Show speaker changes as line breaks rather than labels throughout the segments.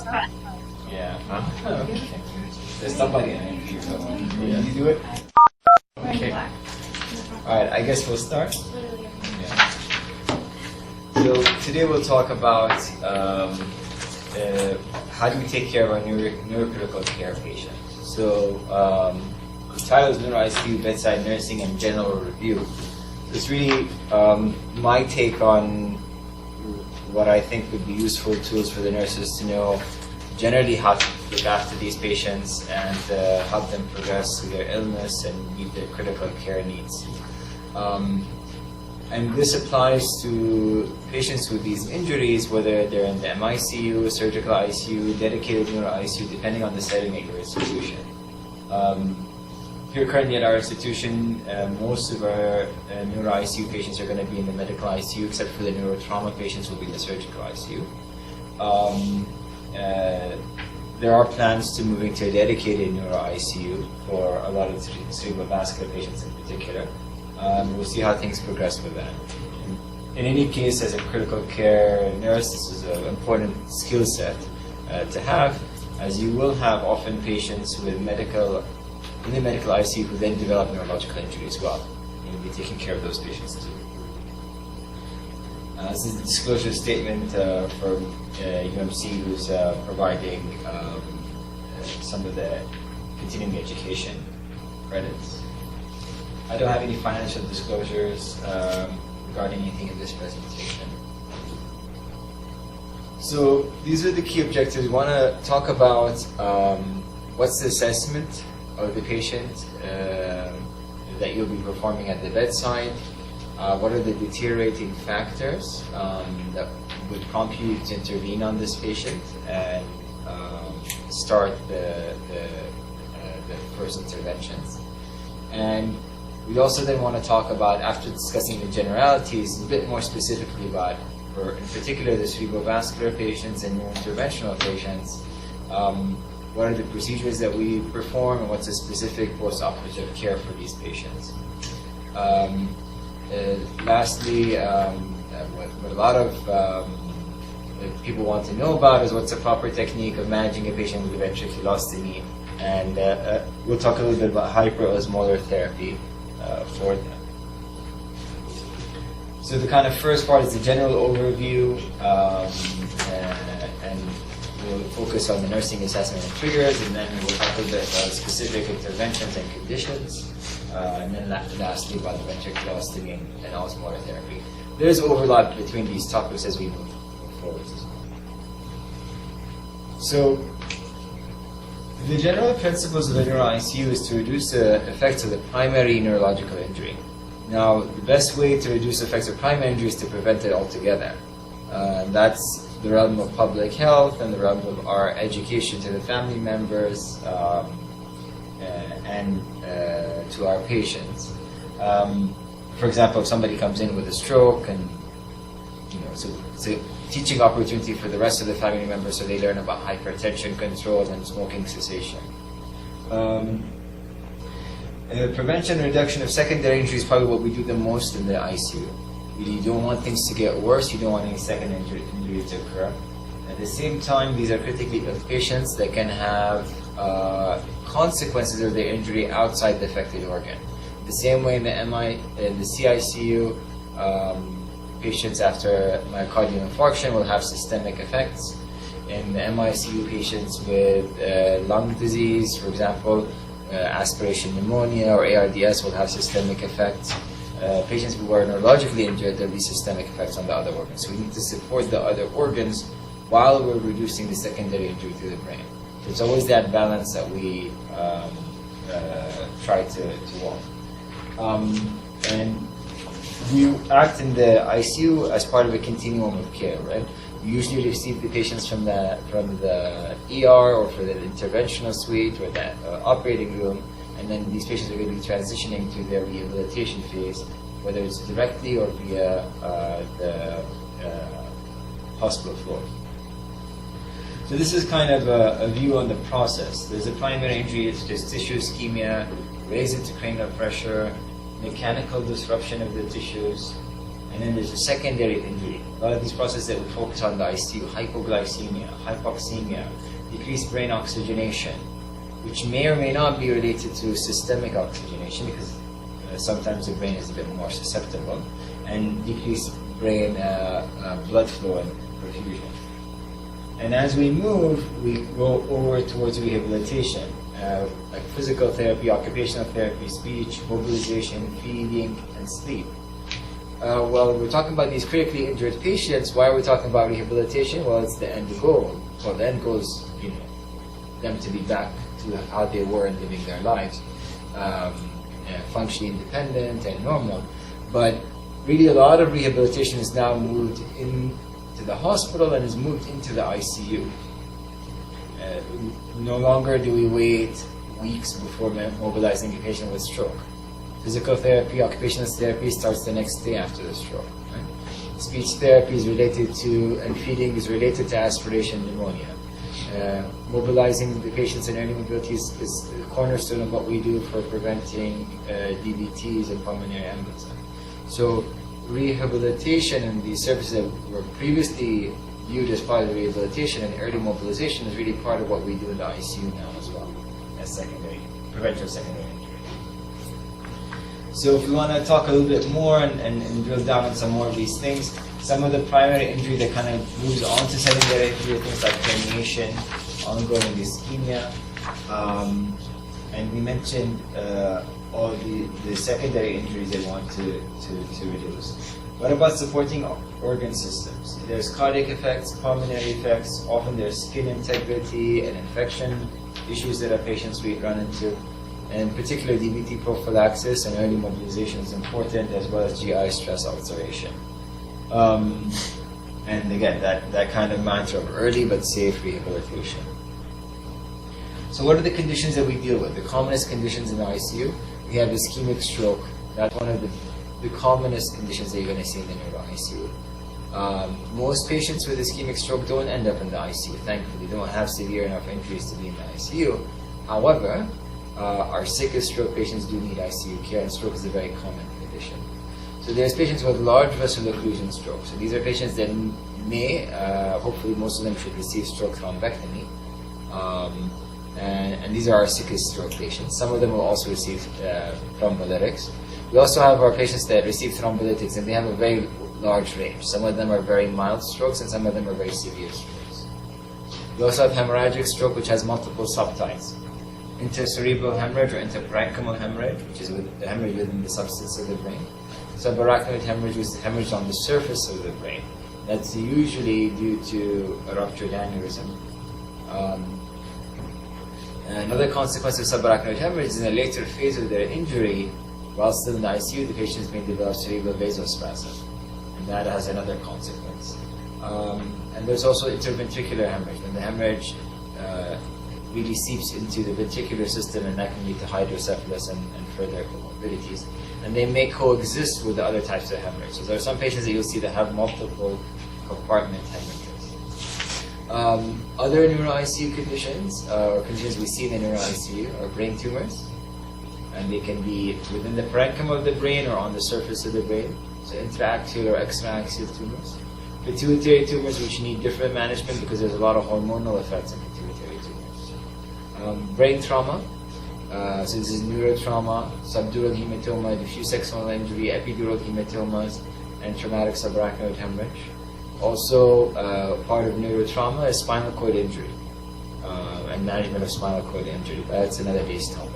Yeah. Huh? Okay. There's somebody in here. Can you do it? Okay. Alright, I guess we'll start. Yeah. So today we'll talk about how do we take care of our neurocritical care patients. So the title is Neuro ICU, Bedside Nursing, and General Review. It's really my take on what I think would be useful tools for the nurses to know generally how to look after these patients and help them progress through their illness and meet their critical care needs. And this applies to patients with these injuries, whether they're in the MICU, surgical ICU, dedicated neuro ICU, depending on the setting at your institution. Here currently at our institution, most of our neuro ICU patients are going to be in the medical ICU, except for the neurotrauma patients will be in the surgical ICU. There are plans to moving to a dedicated neuro ICU for a lot of cerebrovascular patients in particular. We'll see how things progress with that. In any case, as a critical care nurse, this is an important skill set to have, as you will have often patients with in the medical ICU who then develop neurological injury as well. You'll be taking care of those patients too. This is the disclosure statement for UMC, who's providing some of the continuing education credits. I don't have any financial disclosures regarding anything in this presentation. So these are the key objectives. We want to talk about what's the assessment of the patient that you'll be performing at the bedside. What are the deteriorating factors that would prompt you to intervene on this patient and start the first interventions. And we also then want to talk about, after discussing the generalities, a bit more specifically about, in particular, the cerebrovascular patients and neurointerventional patients. What are the procedures that we perform, and what's the specific post-operative care for these patients? Lastly, what a lot of people want to know about is what's the proper technique of managing a patient with ventriculostomy, and we'll talk a little bit about hyperosmolar therapy for them. So the kind of first part is the general overview, and we'll focus on the nursing assessment and triggers, and then we'll talk a little bit about specific interventions and conditions, and then lastly about the ventriculostomy and osmolar therapy. There's overlap between these topics as we move forward. So the general principles of the neuro ICU is to reduce the effects of the primary neurological injury. Now, the best way to reduce the effects of primary injury is to prevent it altogether. That's the realm of public health and the realm of our education to the family members and to our patients. For example, if somebody comes in with a stroke, and so it's a teaching opportunity for the rest of the family members, so they learn about hypertension control and smoking cessation. Prevention and reduction of secondary injury is probably what we do the most in the ICU. You don't want things to get worse, you don't want any second injury to occur. At the same time, these are critically ill patients that can have consequences of their injury outside the affected organ. The same way in the CICU, patients after myocardial infarction will have systemic effects. In the MICU, patients with lung disease, for example, aspiration pneumonia or ARDS will have systemic effects. Patients who are neurologically injured, there will be systemic effects on the other organs. So we need to support the other organs while we're reducing the secondary injury to the brain. So it's always that balance that we try to walk. And we act in the ICU as part of a continuum of care, right? We usually receive the patients from the ER or for the interventional suite or the operating room, and then these patients are going to be transitioning to their rehabilitation phase, whether it's directly or via the hospital floor. So this is kind of a view on the process. There's a primary injury, it's just tissue ischemia, raise intracranial pressure, mechanical disruption of the tissues, and then there's a secondary injury. A lot of these processes that we focus on in the ICU: hypoglycemia, hypoxemia, decreased brain oxygenation, which may or may not be related to systemic oxygenation, because sometimes the brain is a bit more susceptible, and decreased brain blood flow and perfusion. And as we move, we go over towards rehabilitation, like physical therapy, occupational therapy, speech, mobilization, feeding, and sleep. Well, we're talking about these critically injured patients. Why are we talking about rehabilitation? Well, it's the end goal. Well, the end goal is, them to be back to how they were in living their lives, functionally independent and normal. But really, a lot of rehabilitation is now moved into the hospital and is moved into the ICU. No longer do we wait weeks before mobilizing a patient with stroke. Physical therapy, occupational therapy starts the next day after the stroke. Right? Speech therapy is related to, and feeding is related to aspiration pneumonia. Mobilizing the patients in early mobility is the cornerstone of what we do for preventing DVTs and pulmonary embolism. So rehabilitation and these services that were previously viewed as part of rehabilitation and early mobilization is really part of what we do in the ICU now as well, as prevention of secondary injury. So if we want to talk a little bit more and drill down on some more of these things, some of the primary injury that kind of moves on to secondary injury, things like herniation, ongoing ischemia, and we mentioned all the secondary injuries they want to reduce. What about supporting organ systems? There's cardiac effects, pulmonary effects, often there's skin integrity and infection issues that our patients we run into. And in particular, DVT prophylaxis and early mobilization is important, as well as GI stress ulceration. And again, that kind of mantra of early but safe rehabilitation. So what are the conditions that we deal with? The commonest conditions in the ICU, we have ischemic stroke. That's one of the commonest conditions that you're going to see in the neuro ICU. Most patients with ischemic stroke don't end up in the ICU, thankfully. They don't have severe enough injuries to be in the ICU. However, our sickest stroke patients do need ICU care, and stroke is a very common condition. So there's patients with large vessel occlusion stroke. So these are patients that may, hopefully most of them should receive stroke thrombectomy. And these are our sickest stroke patients. Some of them will also receive thrombolytics. We also have our patients that receive thrombolytics, and they have a very large range. Some of them are very mild strokes, and some of them are very severe strokes. We also have hemorrhagic stroke, which has multiple subtypes. Intercerebral hemorrhage or interparenchymal hemorrhage, which is the hemorrhage within the substance of the brain. Subarachnoid hemorrhage is hemorrhage on the surface of the brain. That's usually due to a ruptured aneurysm. Another consequence of subarachnoid hemorrhage is in a later phase of their injury, while still in the ICU, the patients may develop cerebral vasospasm, and that has another consequence. And there's also interventricular hemorrhage, when the hemorrhage really seeps into the ventricular system, and that can lead to hydrocephalus and further comorbidities. And they may coexist with the other types of hemorrhage. So there are some patients that you'll see that have multiple compartment hemorrhages. Other neuro-ICU conditions, or conditions we see in the neuro-ICU, are brain tumors. And they can be within the parenchyma of the brain or on the surface of the brain. So intraaxial or extraaxial tumors. Pituitary tumors, which need different management because there's a lot of hormonal effects in pituitary tumors. Brain trauma, so this is neurotrauma, subdural hematoma, diffuse axonal injury, epidural hematomas, and traumatic subarachnoid hemorrhage. Also, part of neurotrauma is spinal cord injury and management of spinal cord injury. That's another day's topic.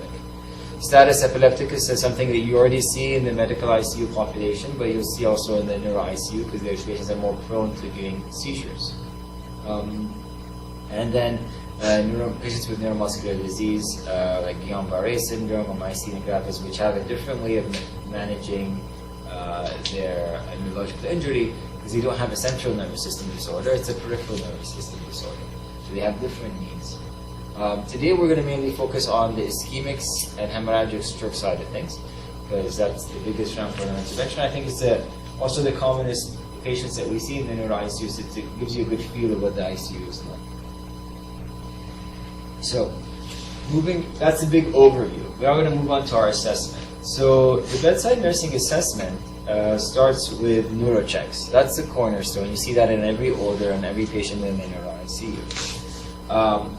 Status epilepticus is something that you already see in the medical ICU population, but you'll see also in the neuro ICU because their patients are more prone to getting seizures. And then patients with neuromuscular disease like Guillain-Barré syndrome or myasthenia gravis, which have a different way of managing their neurological injury because they don't have a central nervous system disorder, it's a peripheral nervous system disorder. So they have different needs. Today we're going to mainly focus on the ischemic and hemorrhagic stroke side of things because that's the biggest round for intervention. I think it's also the commonest patients that we see in the neuro ICU, so it gives you a good feel of what the ICU is like. So, that's a big overview. We are going to move on to our assessment. So, the bedside nursing assessment starts with neurochecks. That's the cornerstone. You see that in every order and every patient in the neuro ICU.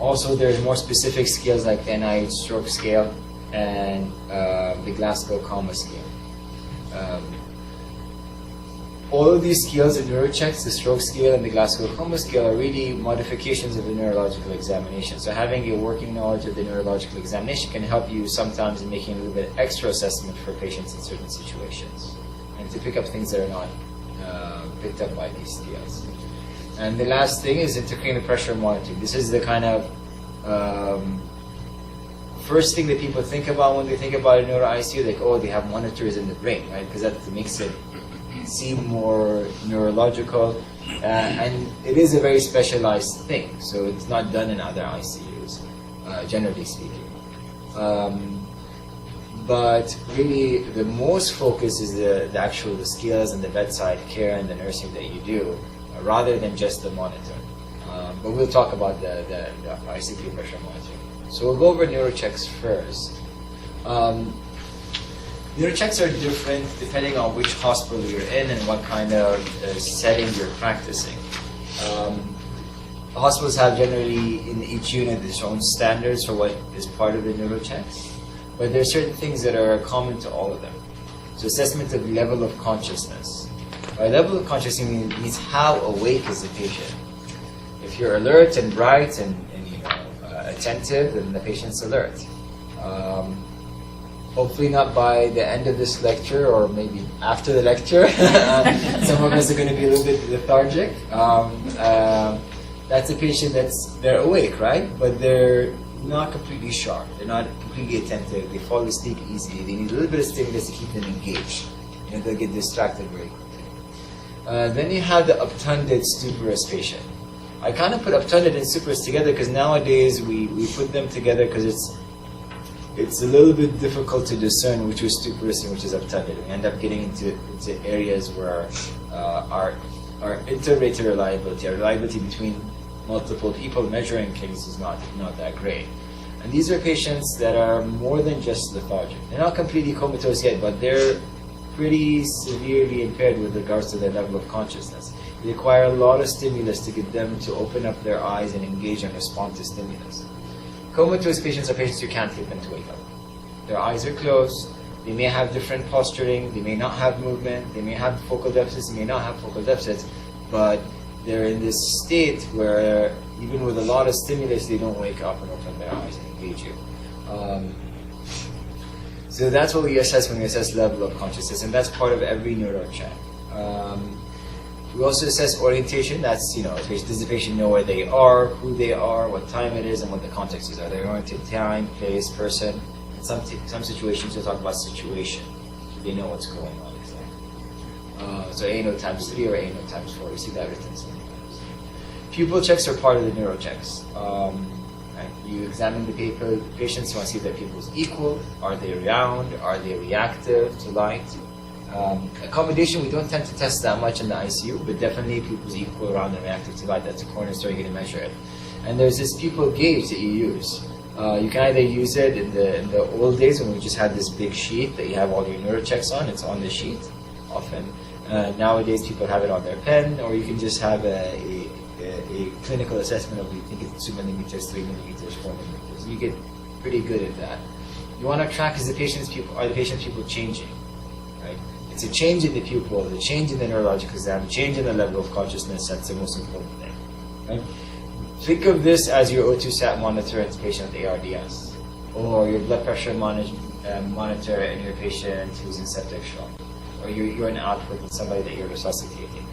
Also, there's more specific scales like the NIH stroke scale and the Glasgow Coma scale. All of these scales, the neurochecks, the stroke scale, and the Glasgow Coma scale, are really modifications of the neurological examination. So having a working knowledge of the neurological examination can help you sometimes in making a little bit extra assessment for patients in certain situations, and to pick up things that are not picked up by these scales. And the last thing is intracranial pressure monitoring. This is the kind of first thing that people think about when they think about a neuro ICU, like, oh, they have monitors in the brain, right? Because that makes it seem more neurological, and it is a very specialized thing, so it's not done in other ICUs, generally speaking. But really, the most focus is the skills and the bedside care and the nursing that you do, rather than just the monitor. But we'll talk about the ICP pressure monitoring. So we'll go over neurochecks first. Neurochecks are different depending on which hospital you're in and what kind of setting you're practicing. Hospitals have generally in each unit its own standards for what is part of the neurochecks, but there are certain things that are common to all of them. So assessment of level of consciousness. By level of consciousness means how awake is the patient. If you're alert and bright and attentive, then the patient's alert. Hopefully not by the end of this lecture, or maybe after the lecture. Some of us are going to be a little bit lethargic. That's a patient they're awake, right? But they're not completely sharp. They're not completely attentive. They fall asleep easily. They need a little bit of stimulus to keep them engaged. They'll get distracted very quickly. Then you have the obtunded stuporous patient. I kind of put obtunded and stuporous together because nowadays we put them together because it's a little bit difficult to discern which is stuporous and which is obtunded. We end up getting into areas where our inter-rater reliability, our reliability between multiple people measuring things is not that great. And these are patients that are more than just lethargic. They're not completely comatose yet, but they're pretty severely impaired with regards to their level of consciousness. They require a lot of stimulus to get them to open up their eyes and engage and respond to stimulus. Comatose patients are patients you can't get them to wake up. Their eyes are closed, they may have different posturing, they may not have movement, they may have focal deficits, they may not have focal deficits, but they're in this state where even with a lot of stimulus, they don't wake up and open their eyes and engage you. So that's what we assess when we assess level of consciousness, and that's part of every neuro check. We also assess orientation. That's, does the patient know where they are, who they are, what time it is, and what the context is. Are they oriented time, place, person? In some situations, we'll talk about situation. They know what's going on exactly. So ANO times 3 or ANO times 4. You see that written sometimes. Pupil checks are part of the neuro checks. You examine the patients. You want to see if their pupils equal. Are they round? Are they reactive to light? Accommodation, we don't tend to test that much in the ICU, but definitely pupils equal, round, and reactive to light. That's a cornerstone. You're going to measure it. And there's this pupil gauge that you use. You can either use it in the old days when we just had this big sheet that you have all your neuro checks on. It's on the sheet often. Nowadays, people have it on their pen, or you can just have a clinical assessment of, you think it's 2 millimeters, 3 millimeters, 4 millimeters. You get pretty good at that. You want to track are the patient's pupil changing, right? It's a change in the pupil, the change in the neurological exam, change in the level of consciousness. That's the most important thing, right? Think of this as your O2 sat monitor in a patient with ARDS, or your blood pressure monitor in your patient who's in septic shock, or you're an output in somebody that you're resuscitating.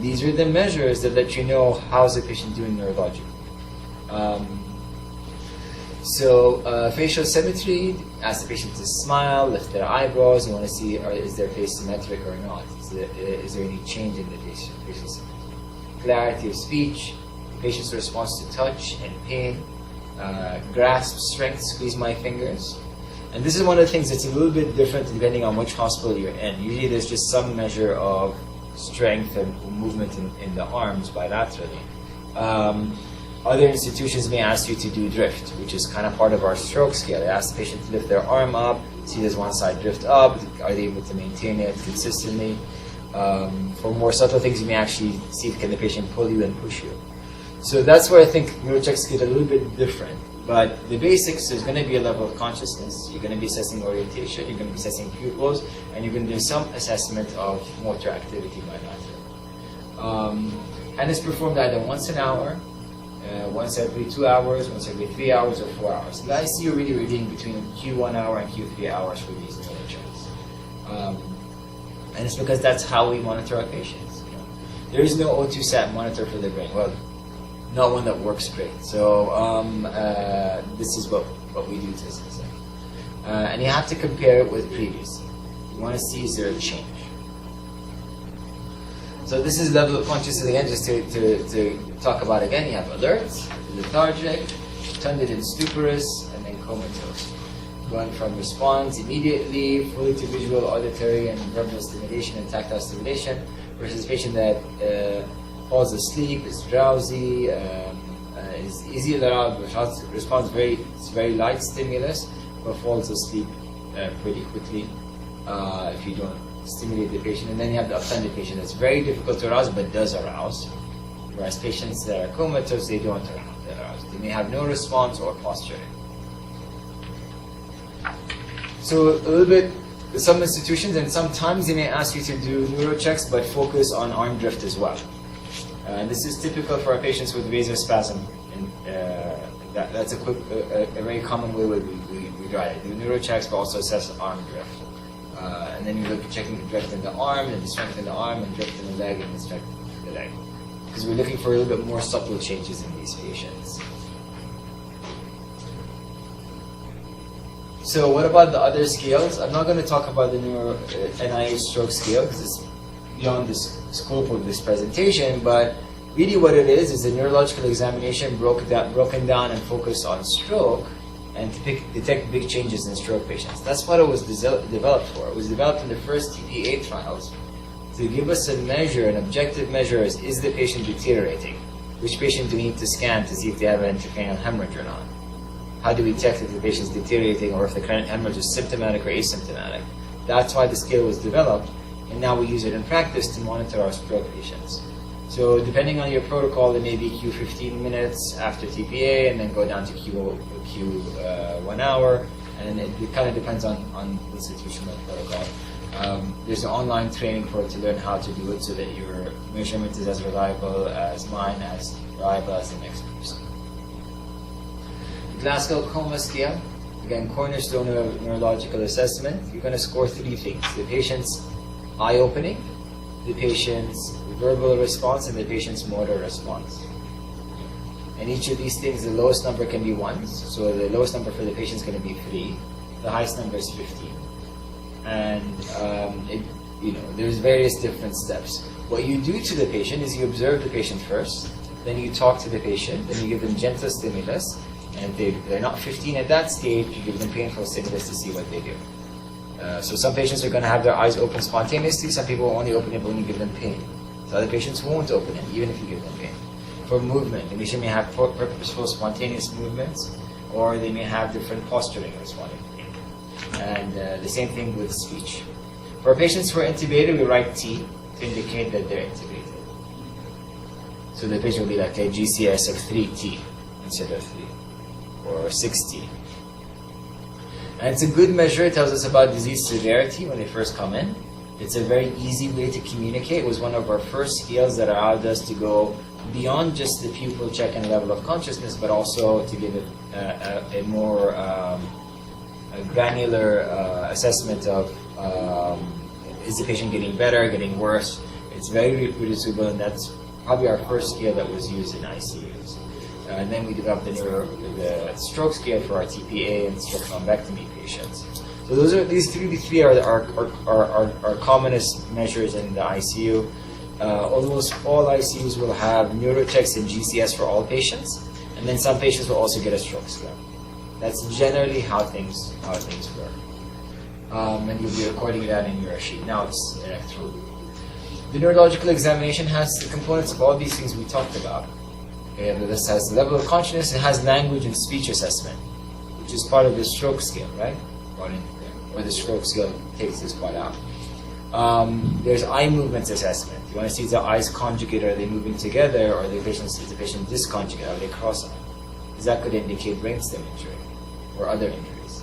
These are the measures that let you know how's the patient doing neurologically. Facial symmetry, ask the patient to smile, lift their eyebrows. You want to see is their face symmetric or not. Is there any change in the facial symmetry? Clarity of speech, patient's response to touch and pain, grasp strength, squeeze my fingers. And this is one of the things that's a little bit different depending on which hospital you're in. Usually there's just some measure of strength and movement in the arms bilaterally. Other institutions may ask you to do drift, which is kind of part of our stroke scale. They ask the patient to lift their arm up, see does one side drift up, are they able to maintain it consistently. For more subtle things, you may actually see can the patient pull you and push you. So that's where I think neurochecks get a little bit different. But the basics is going to be a level of consciousness. You're going to be assessing orientation, you're going to be assessing pupils, and you're going to do some assessment of motor activity by matter. And it's performed either once an hour, once every 2 hours, once every 3 hours, or 4 hours. The ICU really reading between Q1 hour and Q3 hours for these neurochecks. And it's because that's how we monitor our patients. You know. There is no O2 sat monitor for the brain. Well, not one that works great. So this is what we do to assess it. And you have to compare it with previous. You want to see is there a change. So this is level of consciousness again, just to talk about again. You have alert, lethargic, tunded and stuporous, and then comatose. Going from response immediately, fully to visual, auditory, and verbal stimulation and tactile stimulation, versus a patient that falls asleep, is drowsy, is easy aroused, responds very light stimulus, but falls asleep pretty quickly if you don't stimulate the patient. And then you have the offended patient that's very difficult to arouse but does arouse, whereas patients that are comatose, they don't arouse. They may have no response or posturing. So a little bit, some institutions and sometimes they may ask you to do neurochecks but focus on arm drift as well. This is typical for our patients with vasospasm. And that's a very common way we try it. Do neurochecks but also assess arm drift. And then you look at checking the drift in the arm, and the strength in the arm, and drift in the leg, and the strength in the leg. Because we're looking for a little bit more subtle changes in these patients. So what about the other scales? I'm not going to talk about the NIH stroke scale because it's beyond the scope of this presentation, but really what it is a neurological examination broken down and focused on stroke and to detect big changes in stroke patients. That's what it was developed for. It was developed in the first TPA trials to give us a measure, an objective measure, is the patient deteriorating? Which patient do we need to scan to see if they have an intracranial hemorrhage or not? How do we detect if the patient is deteriorating or if the cranial hemorrhage is symptomatic or asymptomatic? That's why the scale was developed, and now we use it in practice to monitor our stroke patients. So depending on your protocol, it may be Q 15 minutes after TPA and then go down to Q 1 hour, and it kind of depends on the institutional protocol. There's an online training for it to learn how to do it so that your measurement is as reliable as mine, as reliable as the next person. Glasgow Coma Scale, again, cornerstone of neurological assessment. You're going to score 3 things: the patient's eye opening, the patient's verbal response, and the patient's motor response. And each of these things, the lowest number can be 1s. So the lowest number for the patient is going to be 3. The highest number is 15. And there's various different steps. What you do to the patient is you observe the patient first, then you talk to the patient, then you give them gentle stimulus, and if they're not 15 at that stage, you give them painful stimulus to see what they do. So some patients are going to have their eyes open spontaneously, some people will only open it when you give them pain. So other patients won't open it, even if you give them pain. For movement, the patient may have purposeful spontaneous movements, or they may have different posturing responding to pain. And the same thing with speech. For patients who are intubated, we write T to indicate that they're intubated. So the patient will be like a GCS of 3T instead of 3, or 6T. And it's a good measure. It tells us about disease severity when they first come in. It's a very easy way to communicate. It was one of our first scales that allowed us to go beyond just the pupil check and level of consciousness, but also to give it a more granular assessment of is the patient getting better, getting worse. It's very reproducible, and that's probably our first scale that was used in ICUs. And then we developed the stroke scale for our TPA and stroke thrombectomy patients. So these three are our commonest measures in the ICU. Almost all ICUs will have neurochecks and GCS for all patients, and then some patients will also get a stroke scale. That's generally how things work. And you'll be recording that in your sheet. Now it's through. The neurological examination has the components of all these things we talked about. This has the level of consciousness. It has language and speech assessment, which is part of the stroke scale, right? Or the stroke scale takes this part out. There's eye movements assessment. You want to see the eyes conjugate, are they moving together, or is the patient disconjugate, are they cross-eyed? Because that could indicate brainstem injury or other injuries.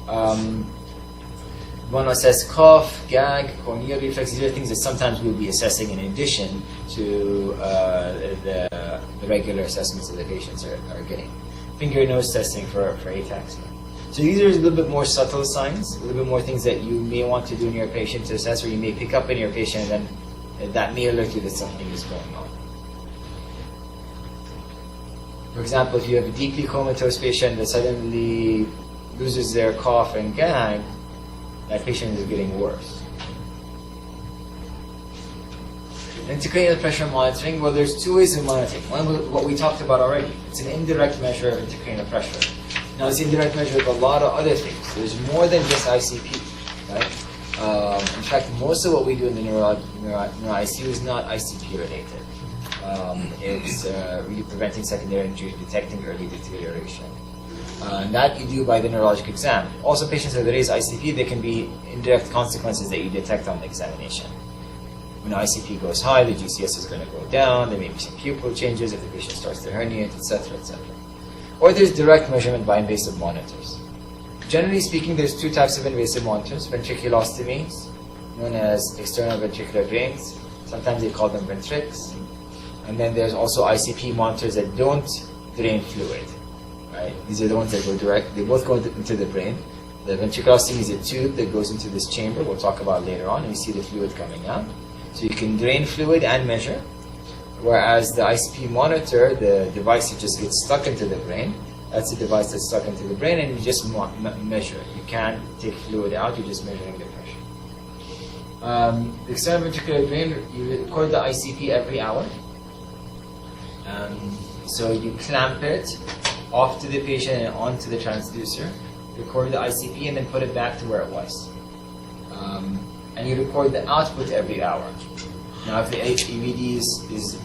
You want to assess cough, gag, corneal reflex. These are things that sometimes we'll be assessing in addition to the regular assessments that the patients are getting. Finger nose testing for ataxia. So these are a little bit more subtle signs, a little bit more things that you may want to do in your patient to assess, or you may pick up in your patient, and then that may alert you that something is going on. For example, if you have a deeply comatose patient that suddenly loses their cough and gag, that patient is getting worse. Intracranial pressure monitoring, well, there's two ways of monitoring. One, what we talked about already. It's an indirect measure of intracranial pressure. Now, it's an indirect measure of a lot of other things. There's more than just ICP, right? In fact, most of what we do in the neuro ICU is not ICP related. It's really preventing secondary injury, detecting early deterioration. And that you do by the neurologic exam. Also, patients that raise ICP, there can be indirect consequences that you detect on the examination. When ICP goes high, the GCS is going to go down, there may be some pupil changes if the patient starts to herniate, etc., etc. Or there's direct measurement by invasive monitors. Generally speaking, there's two types of invasive monitors: ventriculostomies, known as external ventricular drains. Sometimes they call them ventrix. And then there's also ICP monitors that don't drain fluid. Right? These are the ones that go direct. They both go into the brain. The ventriculostomy is a tube that goes into this chamber. We'll talk about later on. And you see the fluid coming out. So you can drain fluid and measure. Whereas the ICP monitor, the device that just gets stuck into the brain, that's a device that's stuck into the brain, and you just measure. You can't take fluid out. You're just measuring the pressure. The external ventricular drain, you record the ICP every hour. So you clamp it off to the patient and onto the transducer, record the ICP, and then put it back to where it was. And you record the output every hour. Now, if the EVD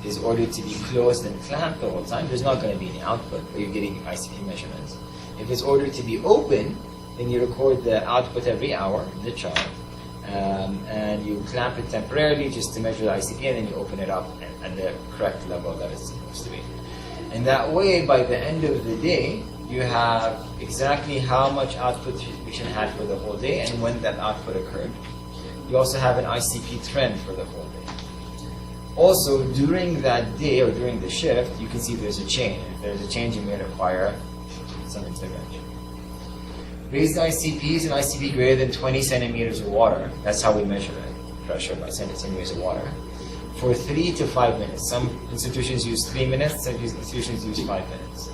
is ordered to be closed and clamped the whole time, there's not going to be any output, but you're getting ICP measurements. If it's ordered to be open, then you record the output every hour in the chart, and you clamp it temporarily just to measure the ICP, and then you open it up at the correct level that it's supposed to be. And that way, by the end of the day, you have exactly how much output the patient had for the whole day and when that output occurred. You also have an ICP trend for the whole day. Also, during that day or during the shift, you can see there's a change. If there's a change, you may require some intervention. Raised ICP is an ICP greater than 20 centimeters of water. That's how we measure it, pressure by centimeters of water, for 3 to 5 minutes. Some institutions use 3 minutes, some institutions use 5 minutes.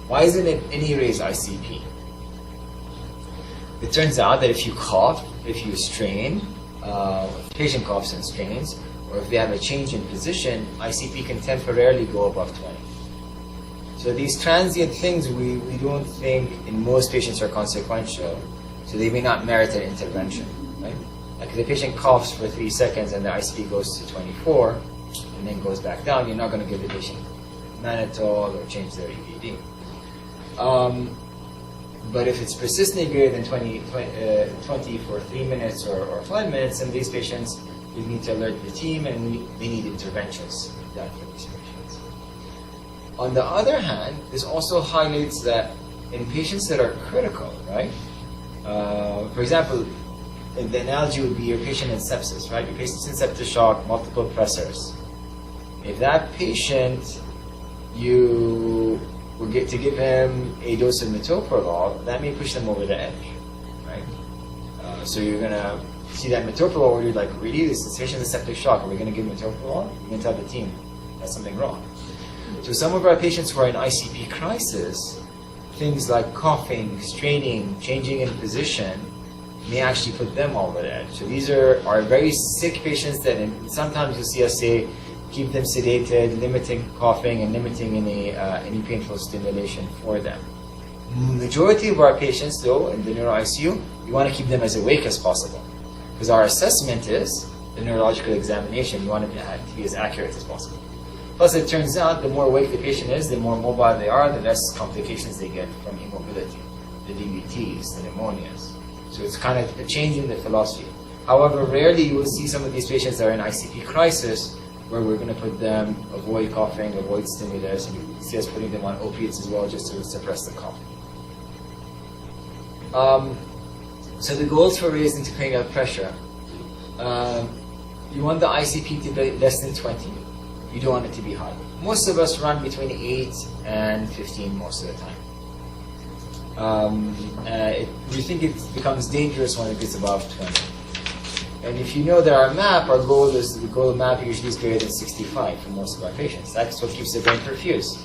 Why isn't it any raised ICP? It turns out that if you cough, if you strain, if the patient coughs and strains, or if they have a change in position, ICP can temporarily go above 20. So these transient things we don't think in most patients are consequential, so they may not merit an intervention, right? Like if the patient coughs for 3 seconds and the ICP goes to 24 and then goes back down, you're not going to give the patient mannitol or change their EVD. But if it's persistently greater than 20 for 3 minutes or 5 minutes, then these patients, we need to alert the team, and they need interventions done for these patients. On the other hand, this also highlights that in patients that are critical, right? For example, the analogy would be your patient in sepsis, right? Your patient's in septic shock, multiple pressors. If that patient, you will get to give him a dose of metoprolol, that may push them over the edge, right? So you're going to see that metoprolol where you're like, really? This patient is in septic shock. Are we going to give metoprolol? You're going to tell the team that's something wrong. So some of our patients who are in ICP crisis, things like coughing, straining, changing in position, may actually put them over the edge. So these are very sick patients that sometimes you'll see us say, keep them sedated, limiting coughing and limiting any painful stimulation for them. Majority of our patients, though, in the neuro ICU, you want to keep them as awake as possible. Because our assessment is the neurological examination. You want it to be as accurate as possible. Plus, it turns out the more awake the patient is, the more mobile they are, the less complications they get from immobility, the DVTs, the pneumonias. So it's kind of a change in the philosophy. However, rarely you will see some of these patients that are in ICP crisis where we're going to put them, avoid coughing, avoid stimulus, and you see us putting them on opiates as well just to suppress the cough. So the goals for raised intracranial pressure, you want the ICP to be less than 20. You don't want it to be high. Most of us run between 8 and 15 most of the time. We think it becomes dangerous when it gets above 20. And if you know that our MAP, the goal of MAP usually is greater than 65 for most of our patients. That's what keeps the brain perfused.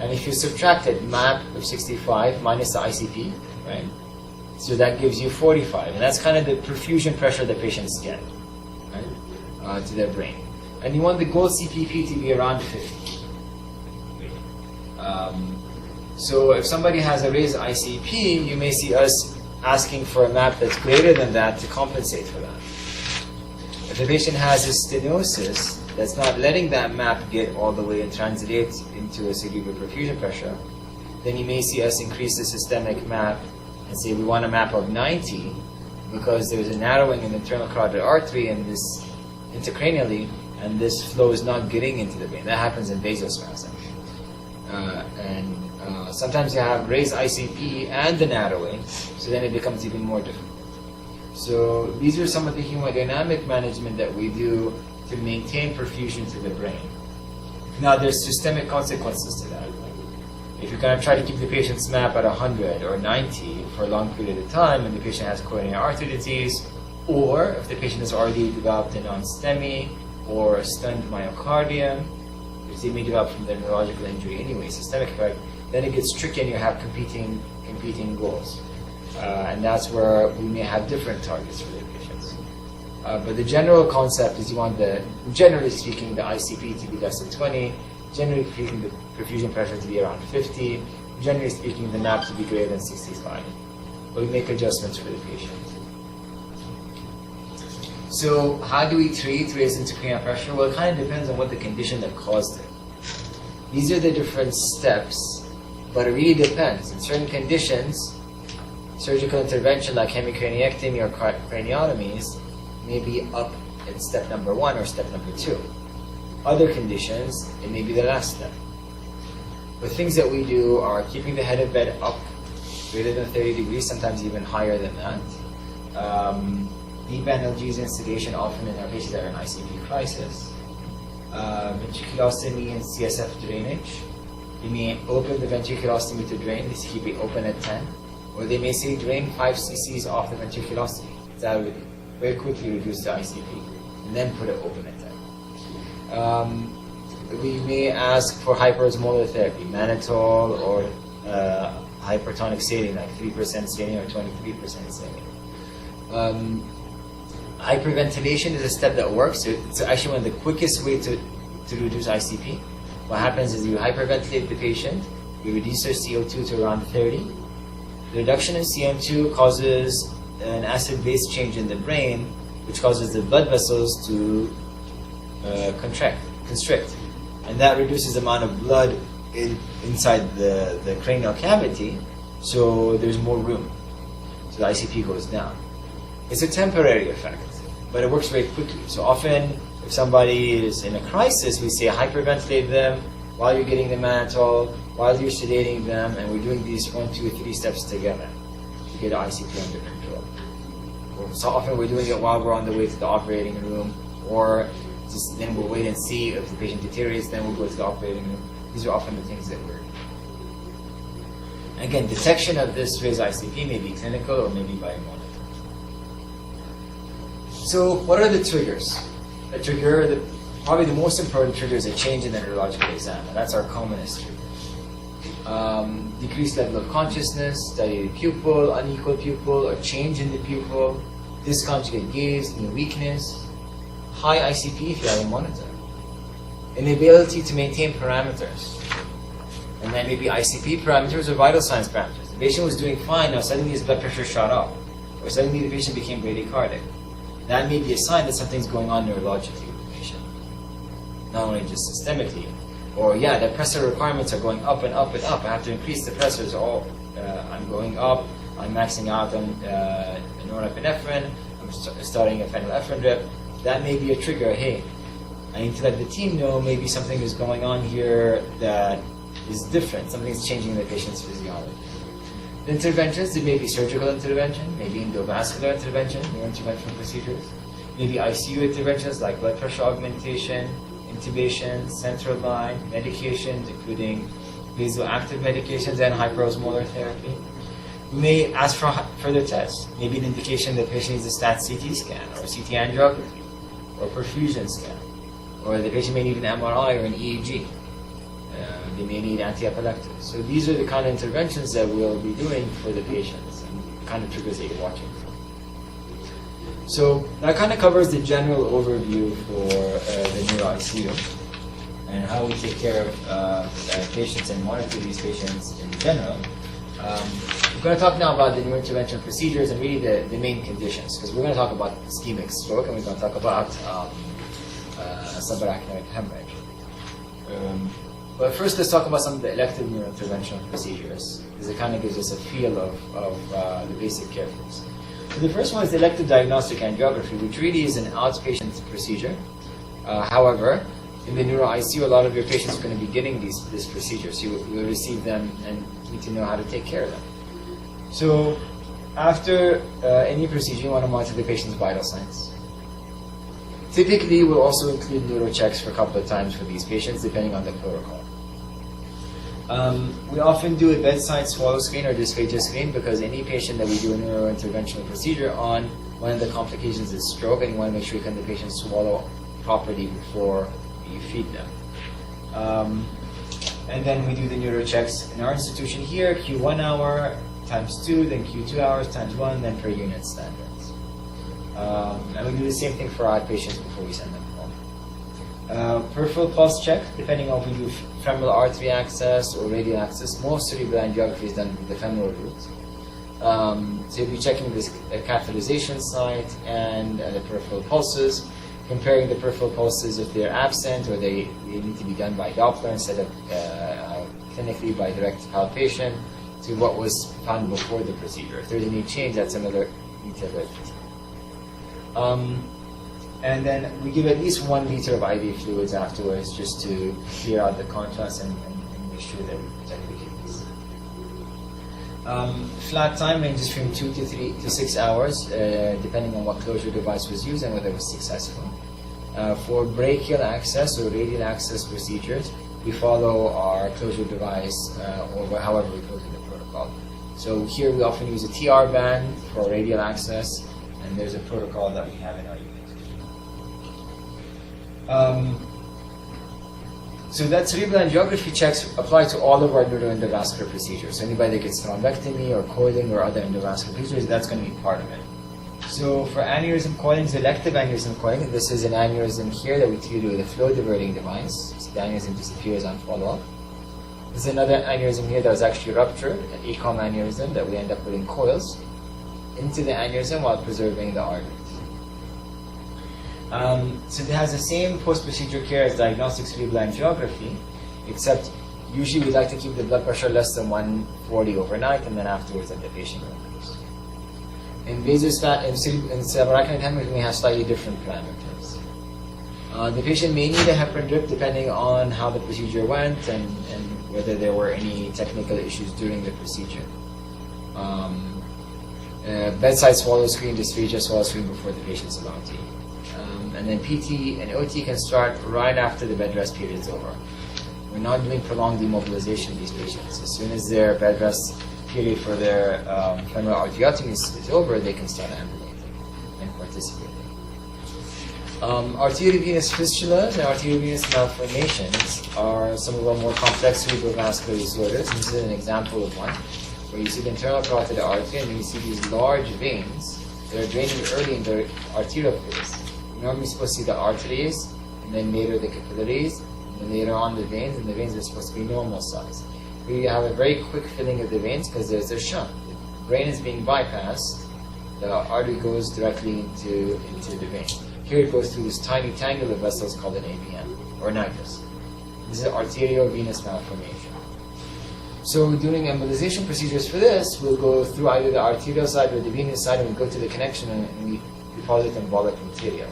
And if you subtracted MAP of 65 minus the ICP, right? So that gives you 45. And that's kind of the perfusion pressure that patients get, right, to their brain. And you want the goal CPP to be around 50. So if somebody has a raised ICP, you may see us asking for a MAP that's greater than that to compensate for that. If the patient has a stenosis that's not letting that MAP get all the way and translate into a cerebral perfusion pressure, then you may see us increase the systemic MAP and say we want a MAP of 90 because there's a narrowing in the internal carotid artery and this intracranially, and this flow is not getting into the brain. That happens in vasospasm. Sometimes you have raised ICP and the narrowing, so then it becomes even more difficult. So these are some of the hemodynamic management that we do to maintain perfusion to the brain. Now there's systemic consequences to that. If you're going to try to keep the patient's MAP at 100 or 90 for a long period of time and the patient has coronary artery disease, or if the patient has already developed a non-STEMI or a stunned myocardium, which they may develop from their neurological injury anyway, systemic effect, then it gets tricky and you have competing goals. And that's where we may have different targets for the patients. But the general concept is you want generally speaking, the ICP to be less than 20, generally speaking, the perfusion pressure to be around 50, generally speaking, the MAP to be greater than 65. But we make adjustments for the patient. So how do we treat raised intracranial pressure? Well, it kind of depends on what the condition that caused it. These are the different steps, but it really depends. In certain conditions, surgical intervention like hemicraniectomy or craniotomies may be up in step number 1 or step number 2. Other conditions, it may be the last step. But things that we do are keeping the head of bed up greater than 30 degrees, sometimes even higher than that. Deep analgesia and sedation, often in our patients that are in ICP crisis. Ventriculostomy and CSF drainage. You may open the ventriculostomy to drain, they keep it open at 10. Or they may say drain 5 cc's off the ventriculostomy. That would very quickly reduce the ICP. And then put it open at 10. We may ask for hyperosmolar therapy, mannitol or hypertonic saline, like 3% saline or 23% saline. Hyperventilation is a step that works. It's actually one of the quickest way to reduce ICP. What happens is you hyperventilate the patient, you reduce their CO2 to around 30. The reduction in CO2 causes an acid-base change in the brain, which causes the blood vessels to constrict. And that reduces the amount of blood inside the cranial cavity, so there's more room. So the ICP goes down. It's a temporary effect, but it works very quickly. So often, if somebody is in a crisis, we say hyperventilate them while you're getting the mannitol, while you're sedating them, and we're doing these 1, 2, 3 steps together to get the ICP under control. So often we're doing it while we're on the way to the operating room, or just then we'll wait and see if the patient deteriorates, then we'll go to the operating room. These are often the things that we're doing. Again, detection of this raised ICP may be clinical or maybe by monitoring. So what are the triggers? A trigger, probably the most important trigger is a change in the neurological exam. That's our commonest trigger. Decreased level of consciousness, dilated pupil, unequal pupil, or change in the pupil, dysconjugate gaze, new weakness, high ICP if you have a monitor, inability to maintain parameters. And that may be ICP parameters or vital signs parameters. The patient was doing fine, now suddenly his blood pressure shot up, or suddenly the patient became bradycardic. That may be a sign that something's going on neurologically with the patient. not only just systemically. Or yeah, the pressor requirements are going up and up and up. I have to increase the pressors. I'm going up. I'm maxing out on norepinephrine. I'm starting a phenylephrine drip. That may be a trigger. Hey, I need to let the team know maybe something is going on here that is different. Something's changing in the patient's physiology. The interventions, it may be surgical intervention, maybe endovascular intervention, neurointerventional procedures, maybe ICU interventions like blood pressure augmentation, intubation, central line, medications, including vasoactive medications and hyperosmolar therapy. We may ask for further tests, maybe an indication that the patient needs a stat CT scan or CT angiography or perfusion scan, or the patient may need an MRI or an EEG. They may need anti-epileptics. So these are the kind of interventions that we'll be doing for the patients and the kind of triggers that you're watching for. So that kind of covers the general overview for the neuro ICU and how we take care of patients and monitor these patients in general. We're going to talk now about the neurointervention procedures and really the main conditions, because we're going to talk about ischemic stroke and we're going to talk about subarachnoid hemorrhage. But first, let's talk about some of the elective neurointerventional procedures, because it kind of gives us a feel of the basic care flows. So the first one is the elective diagnostic angiography, which really is an outpatient procedure. However, in the neuro ICU, a lot of your patients are going to be getting this procedure, so you will receive them and need to know how to take care of them. So after any procedure, you want to monitor the patient's vital signs. Typically, we'll also include neuro checks for a couple of times for these patients, depending on the protocol. We often do a bedside swallow screen or dysphagia screen because any patient that we do a neurointerventional procedure on, one of the complications is stroke, and you want to make sure you can the patient swallow properly before you feed them. And then we do the neuro checks in our institution here, Q1 hour times 2, then Q2 hours times 1, then per unit standards. And we do the same thing for our patients before we send them home. Peripheral pulse check, depending on if we do femoral artery access or radial access. Most cerebral angiography is done with the femoral route. So you'll be checking this catheterization site and the peripheral pulses, comparing the peripheral pulses if they're absent or they need to be done by Doppler instead of clinically by direct palpation to what was found before the procedure. If there's any change, that's another detail. And then we give at least 1 liter of IV fluids afterwards just to clear out the contrast and make sure that we protect the kidneys. Flat time ranges from 2 to 6 hours, depending on what closure device was used and whether it was successful. For brachial access or radial access procedures, we follow our closure device or however we go through the protocol. So here we often use a TR band for radial access, and there's a protocol that we have in our unit. So that cerebral angiography checks apply to all of our neuroendovascular procedures. So anybody that gets thrombectomy or coiling or other endovascular procedures, that's going to be part of it. So for aneurysm coiling, elective aneurysm coiling, this is an aneurysm here that we treat with a flow diverting device. So the aneurysm disappears on follow-up. There's another aneurysm here that was actually ruptured, an ACOM aneurysm that we end up putting coils into the aneurysm while preserving the arteries. So it has the same post-procedure care as diagnostic cerebral angiography, except usually we like to keep the blood pressure less than 140 overnight, and then afterwards let the patient recovers. In subarachnoid hemorrhage, we have slightly different parameters. The patient may need a heparin drip depending on how the procedure went and whether there were any technical issues during the procedure. Bedside swallow screen, dysphagia swallow screen before the patient's allowed to eat. And then PT and OT can start right after the bed rest period is over. We're not doing prolonged demobilization of these patients. As soon as their bed rest period for their femoral arteriotomy is over, they can start ambulating and participating. Arteriovenous fistulas and arteriovenous malformations are some of our more complex cerebrovascular disorders. This is an example of one, where you see the internal carotid artery and you see these large veins that are draining early in the arterial phase. You're normally supposed to see the arteries, and then later the capillaries, and then later on the veins, and the veins are supposed to be normal size. We have a very quick filling of the veins because there's a shunt. The brain is being bypassed, the artery goes directly into the vein. Here it goes through this tiny tangle of vessels called an AVM. or nitrous. This is arteriovenous malformation. So doing embolization procedures for this, we'll go through either the arterial side or the venous side, and we go to the connection and we deposit embolic material.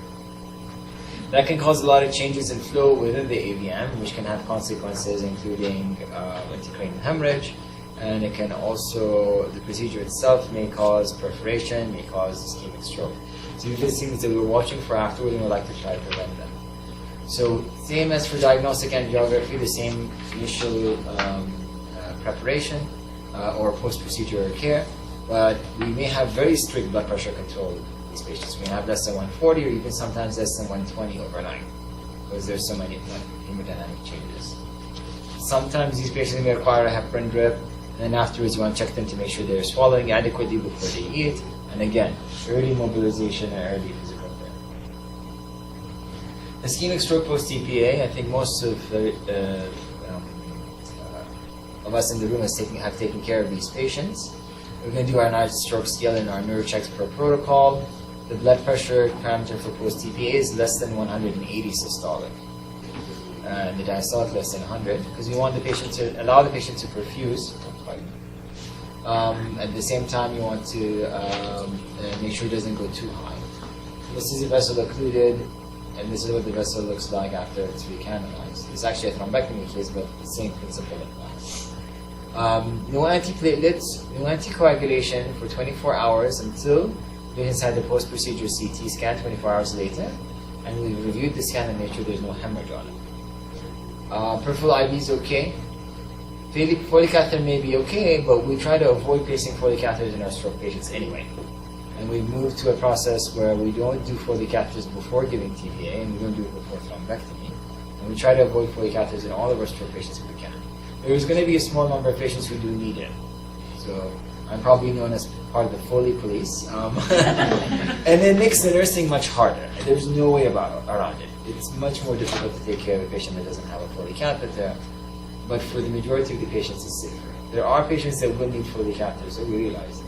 That can cause a lot of changes in flow within the AVM, which can have consequences including intracranial hemorrhage, and it can also, the procedure itself may cause perforation, may cause ischemic stroke. So these are things that we're watching for afterward, and we'd like to try to prevent them. So same as for diagnostic angiography, the same initial preparation or post-procedure care, but we may have very strict blood pressure control in these patients. We have less than 140 or even sometimes less than 120 overnight because there's so many hemodynamic changes. Sometimes these patients may require a heparin drip, and then afterwards you want to check them to make sure they're swallowing adequately before they eat. And again, early mobilization and early physical therapy. Ischemic stroke post-TPA, I think most of us in the room have taken care of these patients. We're going to do our night stroke scale and our neuro checks per protocol. The blood pressure parameter for post-TPA is less than 180 systolic. And the diastolic less than 100, because we want the patient to allow the patient to perfuse. At the same time, you want to make sure it doesn't go too high. This is a vessel occluded, and this is what the vessel looks like after it's recanalized. It's actually a thrombectomy case, but the same principle applies. No antiplatelets, no anticoagulation for 24 hours until the patient's had the post-procedure CT scan 24 hours later, and we reviewed the scan and made sure there's no hemorrhage on it. Peripheral IV is okay. Foley catheter may be okay, but we try to avoid placing Foley catheters in our stroke patients anyway. And we've moved to a process where we don't do Foley catheters before giving TPA, and we don't do it before thrombectomy. And we try to avoid Foley catheters in all of our stroke patients if we can. There's going to be a small number of patients who do need it. So I'm probably known as part of the Foley police. And it makes the nursing much harder. There's no way around it. It's much more difficult to take care of a patient that doesn't have a Foley catheter. But for the majority of the patients, it's safer. There are patients that will need Foley catheters, so we realize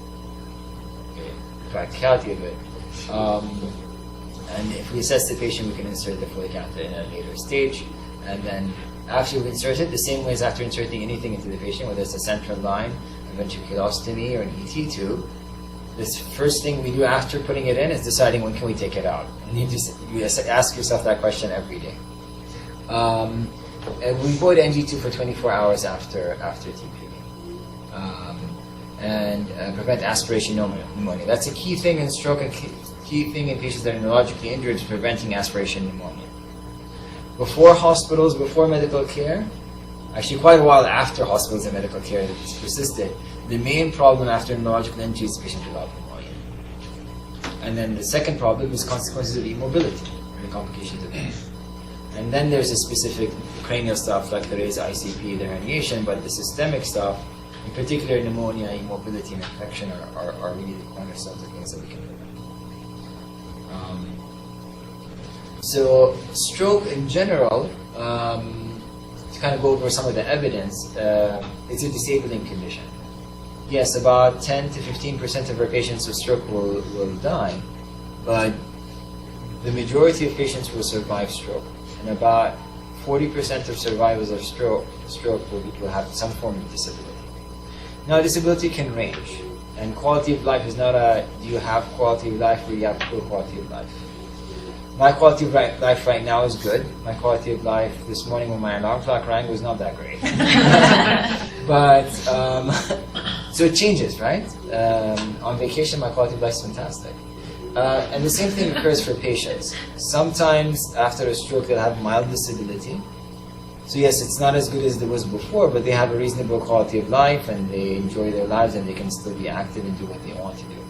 the practicality of it. And if we assess the patient, we can insert the Foley catheter in a later stage. And then after we insert it, the same way as after inserting anything into the patient, whether it's a central line, a ventriculostomy, or an ET tube, this first thing we do after putting it in is deciding when can we take it out. And you ask yourself that question every day. And we avoid NG2 for 24 hours after TPA. And prevent aspiration pneumonia. That's a key thing in stroke and key thing in patients that are neurologically injured is preventing aspiration pneumonia. Before hospitals, before medical care, actually quite a while after hospitals and medical care it's persisted, the main problem after neurological injury is the patient develop pneumonia. And then the second problem is consequences of immobility and the complications of it. And then there's the specific cranial stuff like the raised ICP, the herniation, but the systemic stuff, in particular pneumonia, immobility, and infection are really the cornerstones of things that we can prevent. So stroke in general, to kind of go over some of the evidence, it's a disabling condition. Yes, about 10 to 15% of our patients with stroke will die, but the majority of patients will survive stroke. And about 40% of survivors of stroke will have some form of disability. Now, disability can range, and quality of life is not a do you have quality of life or you have poor quality of life. My quality of life right now is good. My quality of life this morning when my alarm clock rang was not that great. But, so it changes, right? On vacation, my quality of life is fantastic. And the same thing occurs for patients. Sometimes after a stroke, they'll have mild disability. So yes, it's not as good as it was before, but they have a reasonable quality of life and they enjoy their lives and they can still be active and do what they want to do.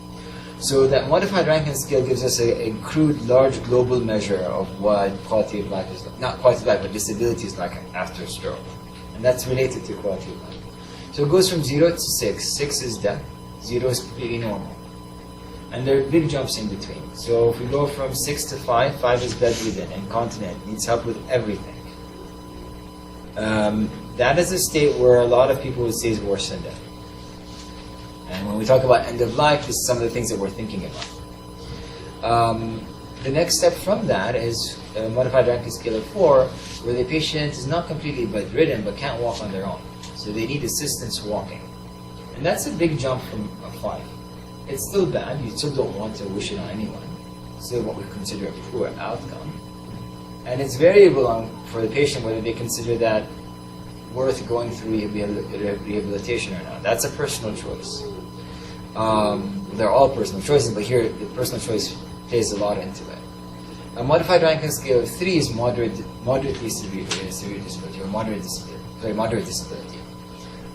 So that modified Rankin scale gives us a crude, large global measure of what quality of life is like. Not quality of life, but disability is like after a stroke. And that's related to quality of life. So it goes from 0 to 6. 6 is death. 0 is completely normal. And there are big jumps in between. So if we go from 6 to 5, 5 is bedridden, incontinent, needs help with everything. That is a state where a lot of people would say is worse than death. And when we talk about end of life, this is some of the things that we're thinking about. The next step from that is a modified Rankin scale of 4, where the patient is not completely bedridden but can't walk on their own. So they need assistance walking. And that's a big jump from a 5. It's still bad. You still don't want to wish it on anyone. Still what we consider a poor outcome. And it's variable for the patient whether they consider that worth going through rehabilitation or not. That's a personal choice. They're all personal choices, but here the personal choice plays a lot into it. A modified Rankin scale of 3 is moderately severe disability, or moderate disability.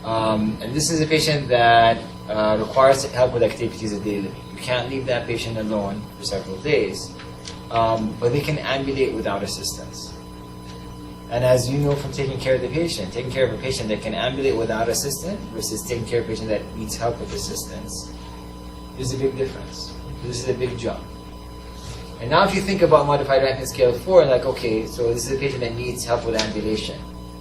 And this is a patient that requires help with activities of daily living. You can't leave that patient alone for several days, but they can ambulate without assistance. And as you know from taking care of the patient, taking care of a patient that can ambulate without assistance versus taking care of a patient that needs help with assistance, there's a big difference. This is a big jump. And now if you think about modified Rankin scale of 4, like, okay, so this is a patient that needs help with ambulation.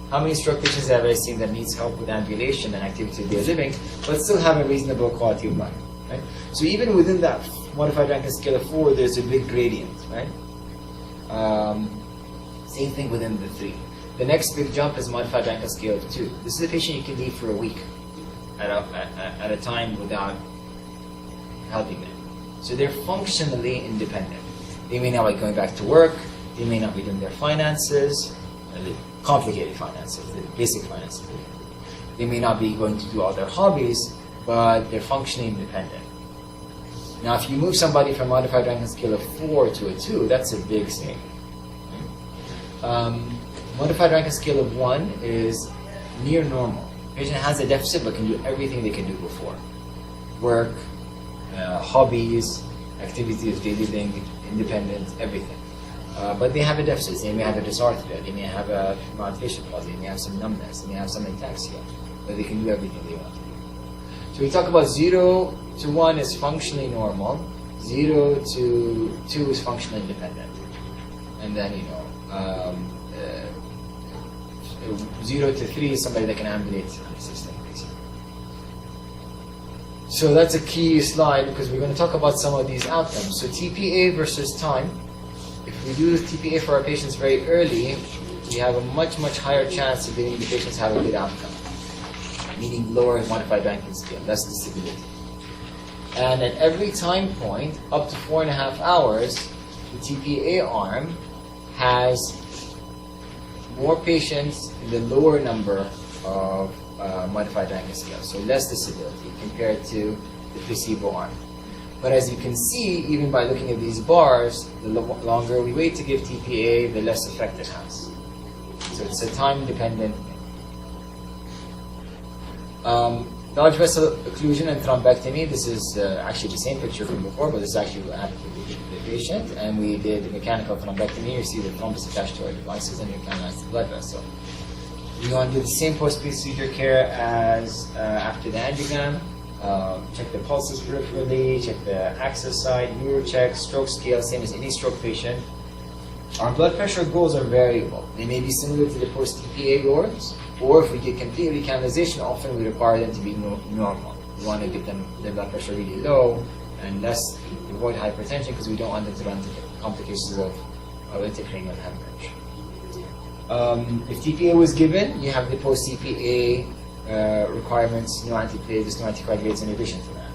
How many stroke patients have I seen that needs help with ambulation and activity of daily living, but still have a reasonable quality of life, right? So even within that modified Rankin scale of 4, there's a big gradient, right? Same thing within the 3. The next big jump is modified Rankin scale of 2. This is a patient you can leave for a week at a time without helping them. So they're functionally independent. They may not be going back to work. They may not be doing their finances, the complicated finances, the basic finances. They may not be going to do all their hobbies, but they're functionally independent. Now, if you move somebody from modified Rankin scale of 4 to a 2, that's a big thing. Modified Rankin scale of 1 is near normal. The patient has a deficit but can do everything they could do before. Work, hobbies, activities of daily living, independence, everything. But they have a deficit. They may have a dysarthria, they may have a motivation palsy, they may have some numbness, they may have some ataxia, but they can do everything they want to do. So we talk about 0 to 1 is functionally normal, 0 to 2 is functionally independent. And then, 0 to 3 is somebody that can ambulate unassisted, basically. So that's a key slide because we're going to talk about some of these outcomes. So TPA versus time. If we do TPA for our patients very early, we have a much, much higher chance of getting the patients have a good outcome, meaning lower modified Rankin scale, less disability. And at every time point, up to 4.5 hours, the TPA arm has more patients in the lower number of modified Rankin scale, so less disability compared to the placebo arm. But as you can see, even by looking at these bars, the longer we wait to give TPA, the less effect it has. So it's a time-dependent thing. Large vessel occlusion and thrombectomy. This is actually the same picture from before, but this is actually what happened to the patient. And we did mechanical thrombectomy. You see the thrombus attached to our devices, and you canalize the blood vessel. We want to do the same post-procedure care as after the angiogram. Check the pulses peripherally, check the access site, neuro check, stroke scale, same as any stroke patient. Our blood pressure goals are variable. They may be similar to the post-TPA goals, or if we get complete recanalization, often we require them to be normal. We want to get them their blood pressure really low and less avoid hypertension because we don't want them to run into complications of intracranial hemorrhage. If TPA was given, you have the post-TPA requirements, no antiplatelets, no anticoagulants in addition to that.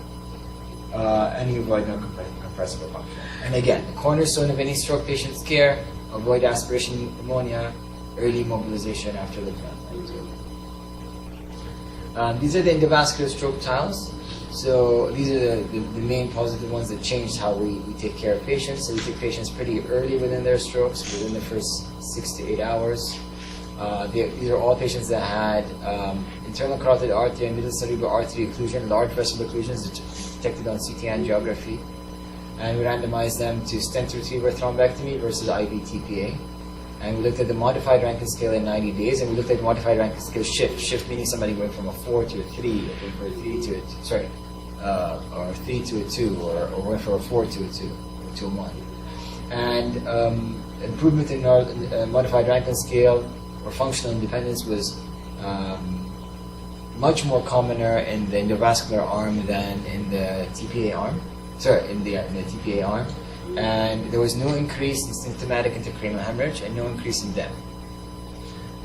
And you avoid non-compressible function. And again, the cornerstone of any stroke patient's care, avoid aspiration pneumonia, early mobilization after the transplant. These are the endovascular stroke tiles. So these are the main positive ones that changed how we take care of patients. So we take patients pretty early within their strokes, within the first 6 to 8 hours. These are all patients that had internal carotid artery and middle cerebral artery occlusion, large vessel occlusions detected on CT angiography. And we randomized them to stent retriever thrombectomy versus IV TPA. And we looked at the modified Rankin scale in 90 days, and we looked at the modified Rankin scale shift meaning somebody went from a 4 to a 3, or 3 to a 2, sorry, or 3 to a 2, or went from a 4 to a 2, or to a 1. And improvement in our modified Rankin scale or functional independence was much more commoner in the endovascular arm than in the TPA arm. Sorry, in the TPA arm. and there was no increase in symptomatic intracranial hemorrhage and no increase in death.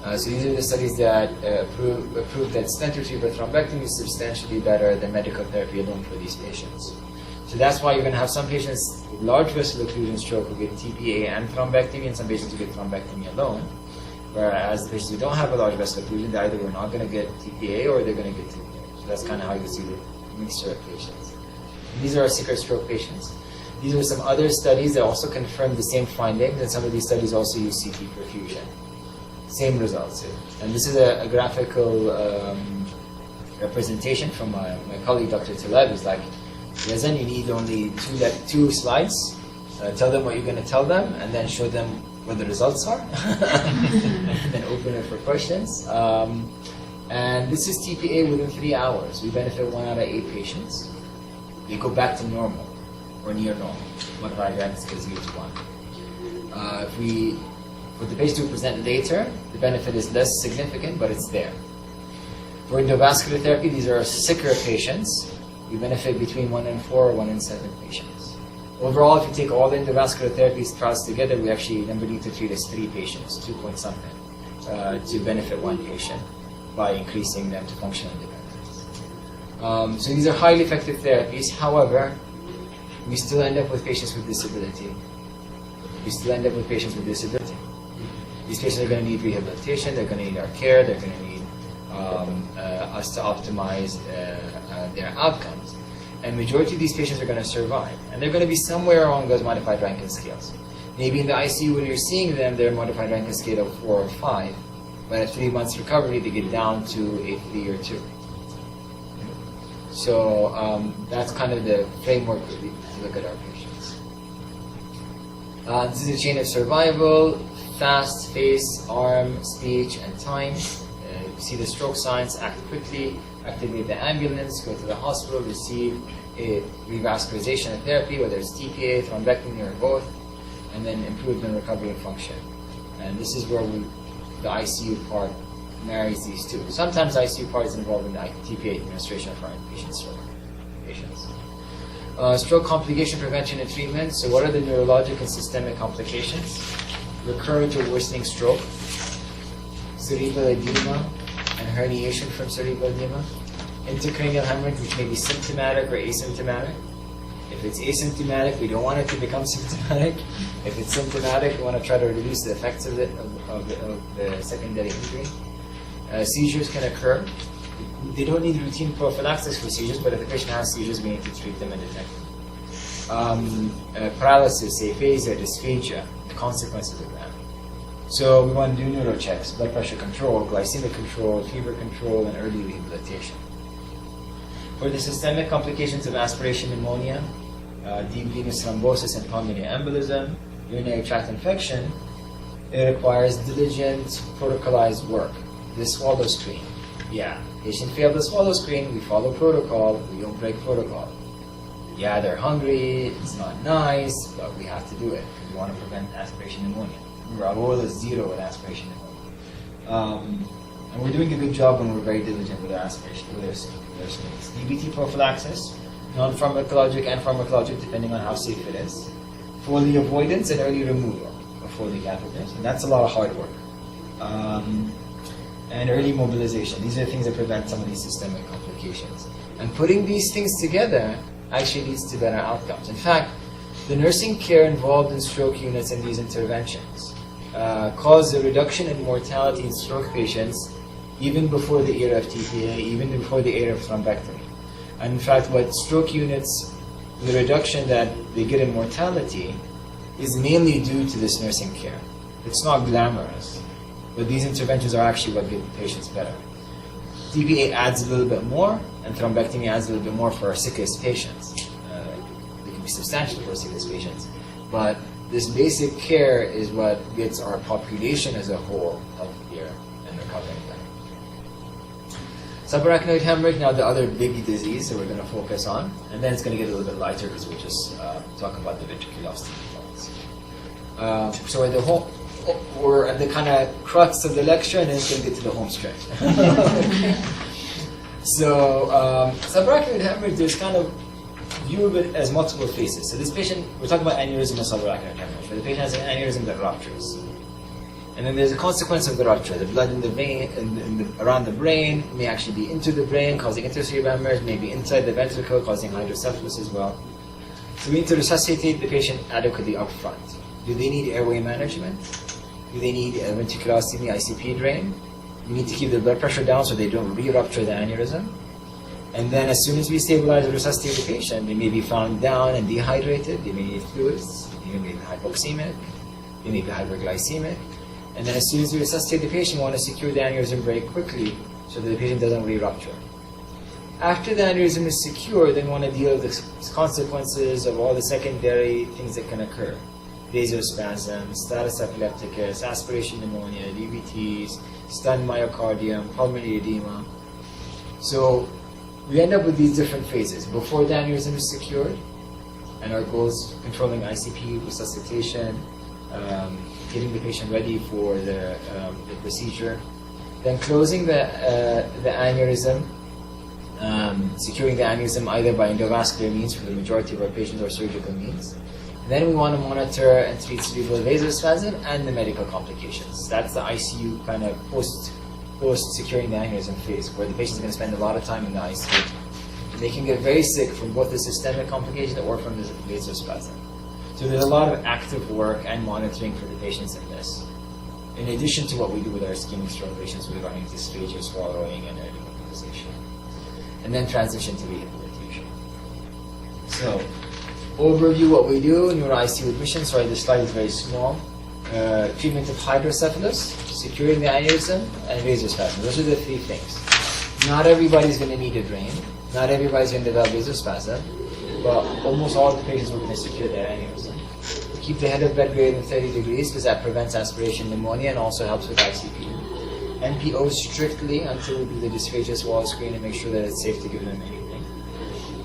So these are the studies that prove that stent retriever thrombectomy is substantially better than medical therapy alone for these patients. So that's why you're going to have some patients with large vessel occlusion stroke who get TPA and thrombectomy, and some patients who get thrombectomy alone. Whereas the patients who don't have a large vessel occlusion, they either were not going to get TPA or they're going to get TPA. So that's kind of how you see the mixture of patients. These are our secret stroke patients. These are some other studies that also confirm the same findings, and some of these studies also use CT perfusion. Same results here. And this is a graphical representation from my colleague Dr. Taleb. He's like, Yazan, you need only two slides. Tell them what you're going to tell them, and then show them what the results are. And then open it for questions. And this is TPA within 3 hours. We benefit 1 out of 8 patients. They go back to normal, or near normal. Modified Rankin scale 0 to 1. For the patients who present later, the benefit is less significant, but it's there. For endovascular therapy, these are sicker patients. We benefit between 1 in 4 or 1 in 7 patients. Overall, if you take all the endovascular therapies trials together, we actually number need to treat as 3 patients, 2 point something, to benefit 1 patient by increasing them to functional independence. So these are highly effective therapies. However, we still end up with patients with disability. These patients are going to need rehabilitation, they're going to need our care, they're going to need us to optimize their outcomes. And majority of these patients are going to survive. And they're going to be somewhere along those modified Rankin scales. Maybe in the ICU when you're seeing them, they're modified Rankin scale of 4 or 5. But at 3 months recovery, they get down to a 3 or 2. So that's kind of the framework to look at our patients. This is a chain of survival. Fast, face, arm, speech, and time. You see the stroke signs, act quickly, activate the ambulance, go to the hospital, receive a revascularization and therapy, whether it's TPA, thrombectomy, or both, and then improvement, recovery, and function. And this is where the ICU part marries these two. Sometimes the ICU part is involved in the TPA administration for inpatient stroke patients. Stroke complication prevention and treatment. So what are the neurologic and systemic complications? Recurrent or worsening stroke, cerebral edema and herniation from cerebral edema, intracranial hemorrhage, which may be symptomatic or asymptomatic. If it's asymptomatic, we don't want it to become symptomatic. If it's symptomatic, we want to try to reduce the effects of the secondary injury. Seizures can occur. They don't need routine prophylaxis for seizures, but if the patient has seizures, we need to treat them and detect them. Paralysis, aphasia, dysphagia, the consequences of that. So we want to do neuro checks, blood pressure control, glycemic control, fever control, and early rehabilitation. For the systemic complications of aspiration pneumonia, deep venous thrombosis and pulmonary embolism, urinary tract infection, it requires diligent, protocolized work. The swallow screen. Yeah, patient failed the swallow screen, we follow protocol, we don't break protocol. Yeah, they're hungry, it's not nice, but we have to do it because we want to prevent aspiration pneumonia. Remember, our goal is 0 with aspiration pneumonia. And we're doing a good job when we're very diligent with our aspiration, with our screens. DVT prophylaxis, non-pharmacologic and pharmacologic, depending on how safe it is. Foley avoidance and early removal of Foley catheters, and that's a lot of hard work. And early mobilization. These are things that prevent some of these systemic complications. And putting these things together actually leads to better outcomes. In fact, the nursing care involved in stroke units and these interventions caused a reduction in mortality in stroke patients even before the era of TPA, even before the era of thrombectomy. And in fact, what stroke units, the reduction that they get in mortality is mainly due to this nursing care. It's not glamorous, but these interventions are actually what get the patients better. TPA adds a little bit more, and thrombectomy adds a little bit more for our sickest patients. They can be substantial for sickest patients, but this basic care is what gets our population as a whole healthier and recovering better. Subarachnoid hemorrhage, now the other big disease that we're going to focus on, and then it's going to get a little bit lighter because we'll just talk about the ventriculosity results. So we're at the kind of crux of the lecture, and then it's going to get to the home stretch. So subarachnoid hemorrhage, there's kind of view of it as multiple phases. So this patient, we're talking about aneurysm and subarachnoid hemorrhage, but the patient has an aneurysm that ruptures. And then there's a consequence of the rupture. The blood in the vein, around the brain, may actually be into the brain, causing intercerebral hemorrhage, may be inside the ventricle, causing hydrocephalus as well. So we need to resuscitate the patient adequately up front. Do they need airway management? Do they need a ventriculostomy ICP drain? We need to keep the blood pressure down so they don't re-rupture the aneurysm. And then as soon as we stabilize and resuscitate the patient, they may be found down and dehydrated, they may need fluids, they may be hypoxemic, they may be hyperglycemic. And then as soon as we resuscitate the patient, we want to secure the aneurysm very quickly so that the patient doesn't re-rupture. After the aneurysm is secure, then we want to deal with the consequences of all the secondary things that can occur. Vasospasm, status epilepticus, aspiration pneumonia, DVTs, stunned myocardium, pulmonary edema. So we end up with these different phases. Before the aneurysm is secured, and our goals controlling ICP, resuscitation, getting the patient ready for the procedure, then closing the aneurysm, securing the aneurysm either by endovascular means for the majority of our patients or surgical means. Then we want to monitor and treat cerebral vasospasm and the medical complications. That's the ICU kind of post securing the aneurysm phase, where the patient's going to spend a lot of time in the ICU. They can get very sick from both the systemic complication or from the vasospasm. So there's a lot of active work and monitoring for the patients in this, in addition to what we do with our ischemic stroke patients regarding dysphagia, swallowing, and early mobilization. And then transition to rehabilitation. So, overview what we do, neuro ICU admission. Sorry, this slide is very small. Treatment of hydrocephalus, securing the aneurysm, and vasospasm. Those are the three things. Not everybody's going to need a drain. Not everybody's going to develop vasospasm. But almost all of the patients we're going to secure their aneurysm. Keep the head of bed greater than 30 degrees because that prevents aspiration pneumonia and also helps with ICP. NPO strictly until we do the dysphagia swallow screen and make sure that it's safe to give them anything.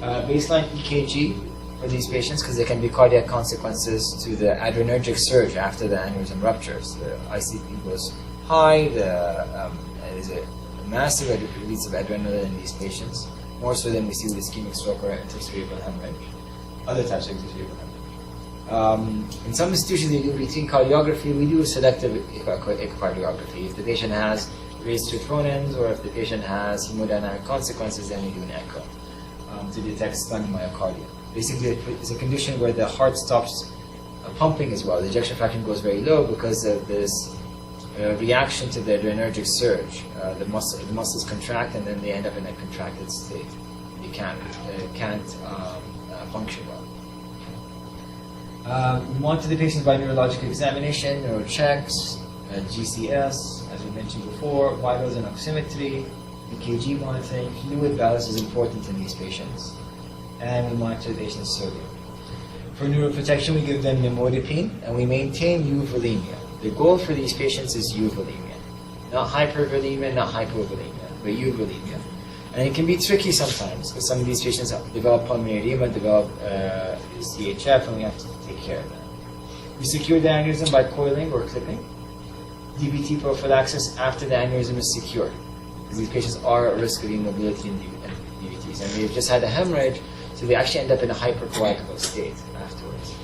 Baseline EKG for these patients because there can be cardiac consequences to the adrenergic surge after the aneurysm ruptures. The ICP goes high, there's a massive release of adrenaline in these patients, more so than we see with ischemic stroke or intercerebral hemorrhage, other types of intercerebral hemorrhage. In some institutions they do routine cardiography, we do selective echocardiography. If the patient has raised troponins or if the patient has hemodynamic consequences, then we do an echo to detect stunned myocardium. Basically, it's a condition where the heart stops pumping as well. The ejection fraction goes very low because of this reaction to the adrenergic surge. The muscles contract and then they end up in a contracted state. They can't function well. We monitor the patients by neurological examination, neuro checks, GCS, as we mentioned before, vitals and oximetry, EKG monitoring. Fluid balance is important in these patients. And we monitor the patient's sodium. For neuroprotection, we give them nimodipine, and we maintain euvolemia. The goal for these patients is euvolemia. Not hypervolemia, not hypovolemia, but euvolemia. And it can be tricky sometimes, because some of these patients develop pulmonary edema, develop CHF, and we have to take care of that. We secure the aneurysm by coiling or clipping. DVT prophylaxis after the aneurysm is secured, because these patients are at risk of immobility in DVTs. And they've just had a hemorrhage, so they actually end up in a hypercoagulable state afterwards.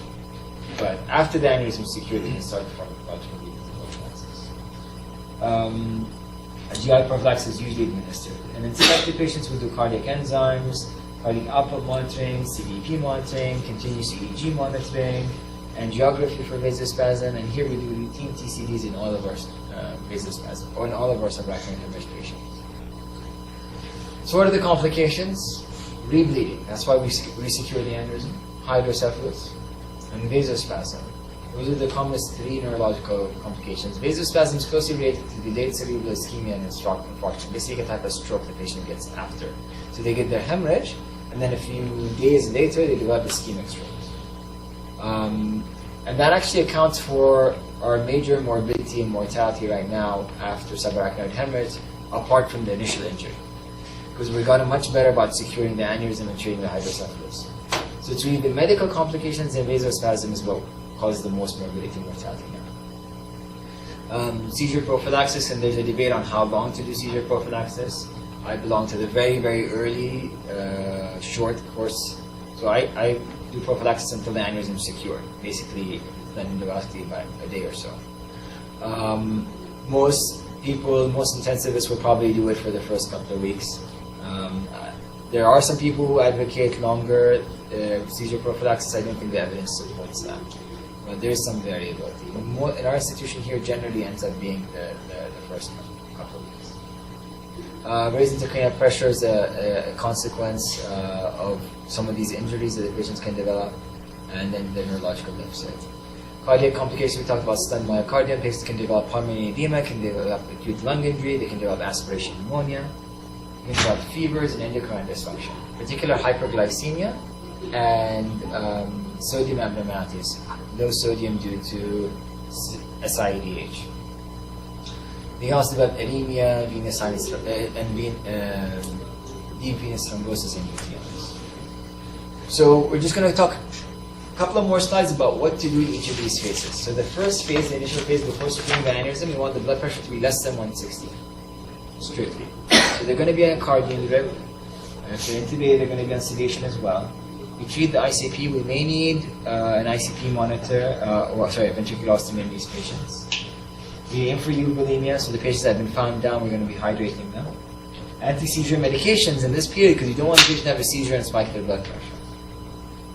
But after the aneurysm is secured, they can start pharmacological prophylaxis. A GI prophylaxis is usually administered. And in selected patients, we do cardiac enzymes, cardiac output monitoring, CVP monitoring, continuous EEG monitoring, angiography for vasospasm, and here we do routine TCDs in all of our vasospasm, or in all of our subarachnoid hemorrhage patients. So what are the complications? Rebleeding, that's why we resecure the aneurysm, hydrocephalus, and vasospasm. Those are the commonest three neurological complications. Vasospasm is closely related to delayed cerebral ischemia and stroke infarction. Basically a type of stroke the patient gets after. So they get their hemorrhage, and then a few days later they develop ischemic strokes. And that actually accounts for our major morbidity and mortality right now after subarachnoid hemorrhage, apart from the initial injury. Because we've gotten much better about securing the aneurysm and treating the hydrocephalus. So it's really the medical complications and vasospasm is what causes the most morbidity and mortality now. Seizure prophylaxis, and there's a debate on how long to do seizure prophylaxis. I belong to the very, very early short course So I do prophylaxis until the aneurysm is secured, basically then endovascularly by a day or so. Most people, most intensivists will probably do it for the first couple of weeks. There are some people who advocate longer seizure prophylaxis. I don't think the evidence supports that. But there is some variability. In our institution here, generally ends up being the first couple of weeks. Raised intracranial pressure is a consequence of some of these injuries that the patients can develop, and then the neurological deficit. Cardiac complications, we talked about stunned myocardium. Patients can develop pulmonary edema, can develop acute lung injury, they can develop aspiration pneumonia, they can develop fevers and endocrine dysfunction, particular hyperglycemia and sodium abnormalities, low sodium due to SIADH. They can also develop anemia, venous sinus, and deep venous thrombosis and UTIs. So we're just going to talk a couple of more slides about what to do in each of these phases. So the first phase, the initial phase before securing the aneurysm, we want the blood pressure to be less than 160, strictly. So they're going to be on a cardiac drip. If they're intubated, they're going to be on sedation as well. We treat the ICP. We may need an ICP monitor, ventricular ostomy in these patients. We aim for euvolemia, so the patients that have been found down, we're going to be hydrating them. Anti-seizure medications in this period, because you don't want the patient to have a seizure and spike their blood pressure.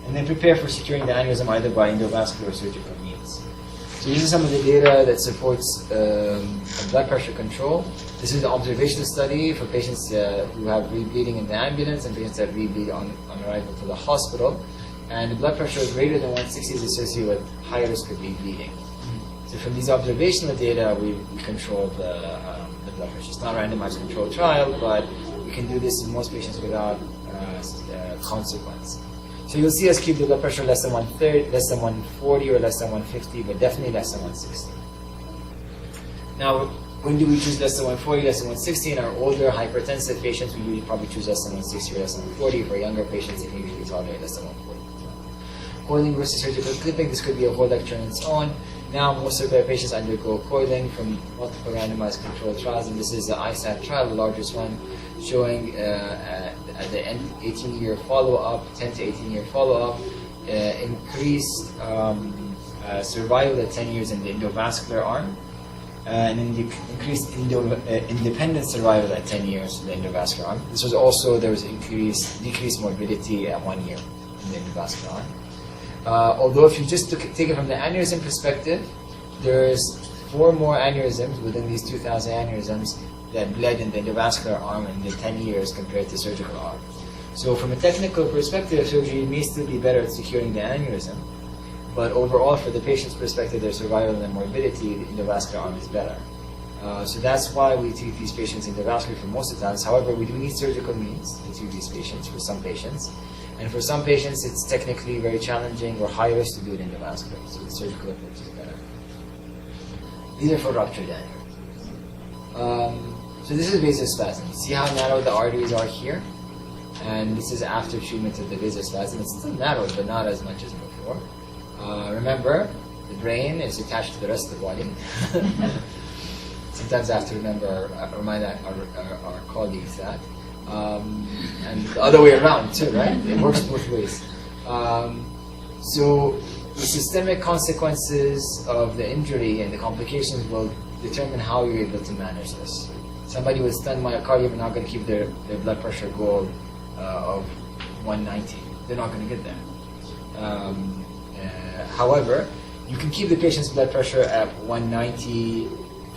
And then prepare for securing the aneurysm either by endovascular or surgical means. So these are some of the data that supports blood pressure control. This is an observational study for patients who have rebleeding in the ambulance and patients that rebleed on arrival to the hospital. And the blood pressure greater than 160 is associated with high risk of rebleeding. So from these observational data, we control the blood pressure. It's not a randomized controlled trial, but we can do this in most patients without consequence. So you'll see us keep the blood pressure less than 130, less than 140, or less than 150, but definitely less than 160. Now, when do we choose less than 140, less than 160? In our older hypertensive patients, we usually probably choose less than 160 or less than 140. For younger patients, they can usually tolerate less than 140. Coiling versus surgical clipping, this could be a whole lecture on its own. Now, most of our patients undergo coiling from multiple randomized controlled trials, and this is the ISAT trial, the largest one, showing at the end 18-year follow-up, 10 to 18-year follow-up, increased survival at 10 years in the endovascular arm, and increased independent survival at 10 years in the endovascular arm. This was also, there was decreased morbidity at 1 year in the endovascular arm. Although if you just take it from the aneurysm perspective, there's 4 more aneurysms within these 2,000 aneurysms that bled in the endovascular arm in the 10 years compared to surgical arm. So from a technical perspective, surgery may still be better at securing the aneurysm, but overall for the patient's perspective, their survival and morbidity, the endovascular arm is better. So that's why we treat these patients endovascularly for most of the times. However, we do need surgical means to treat these patients for some patients. And for some patients, it's technically very challenging or high risk to do it endovascular, so the surgical approach is better. These are for ruptured aneurysms. So this is vasospasm. See how narrow the arteries are here? And this is after treatment of the vasospasm. It's still narrowed, but not as much as before. Remember, the brain is attached to the rest of the body. Sometimes I have to remind our colleagues that. And the other way around too, right? It works both ways. So the systemic consequences of the injury and the complications will determine how you're able to manage this. Somebody with stunned myocardium are not going to keep their blood pressure goal of 190. They're not going to get there. However, you can keep the patient's blood pressure at 190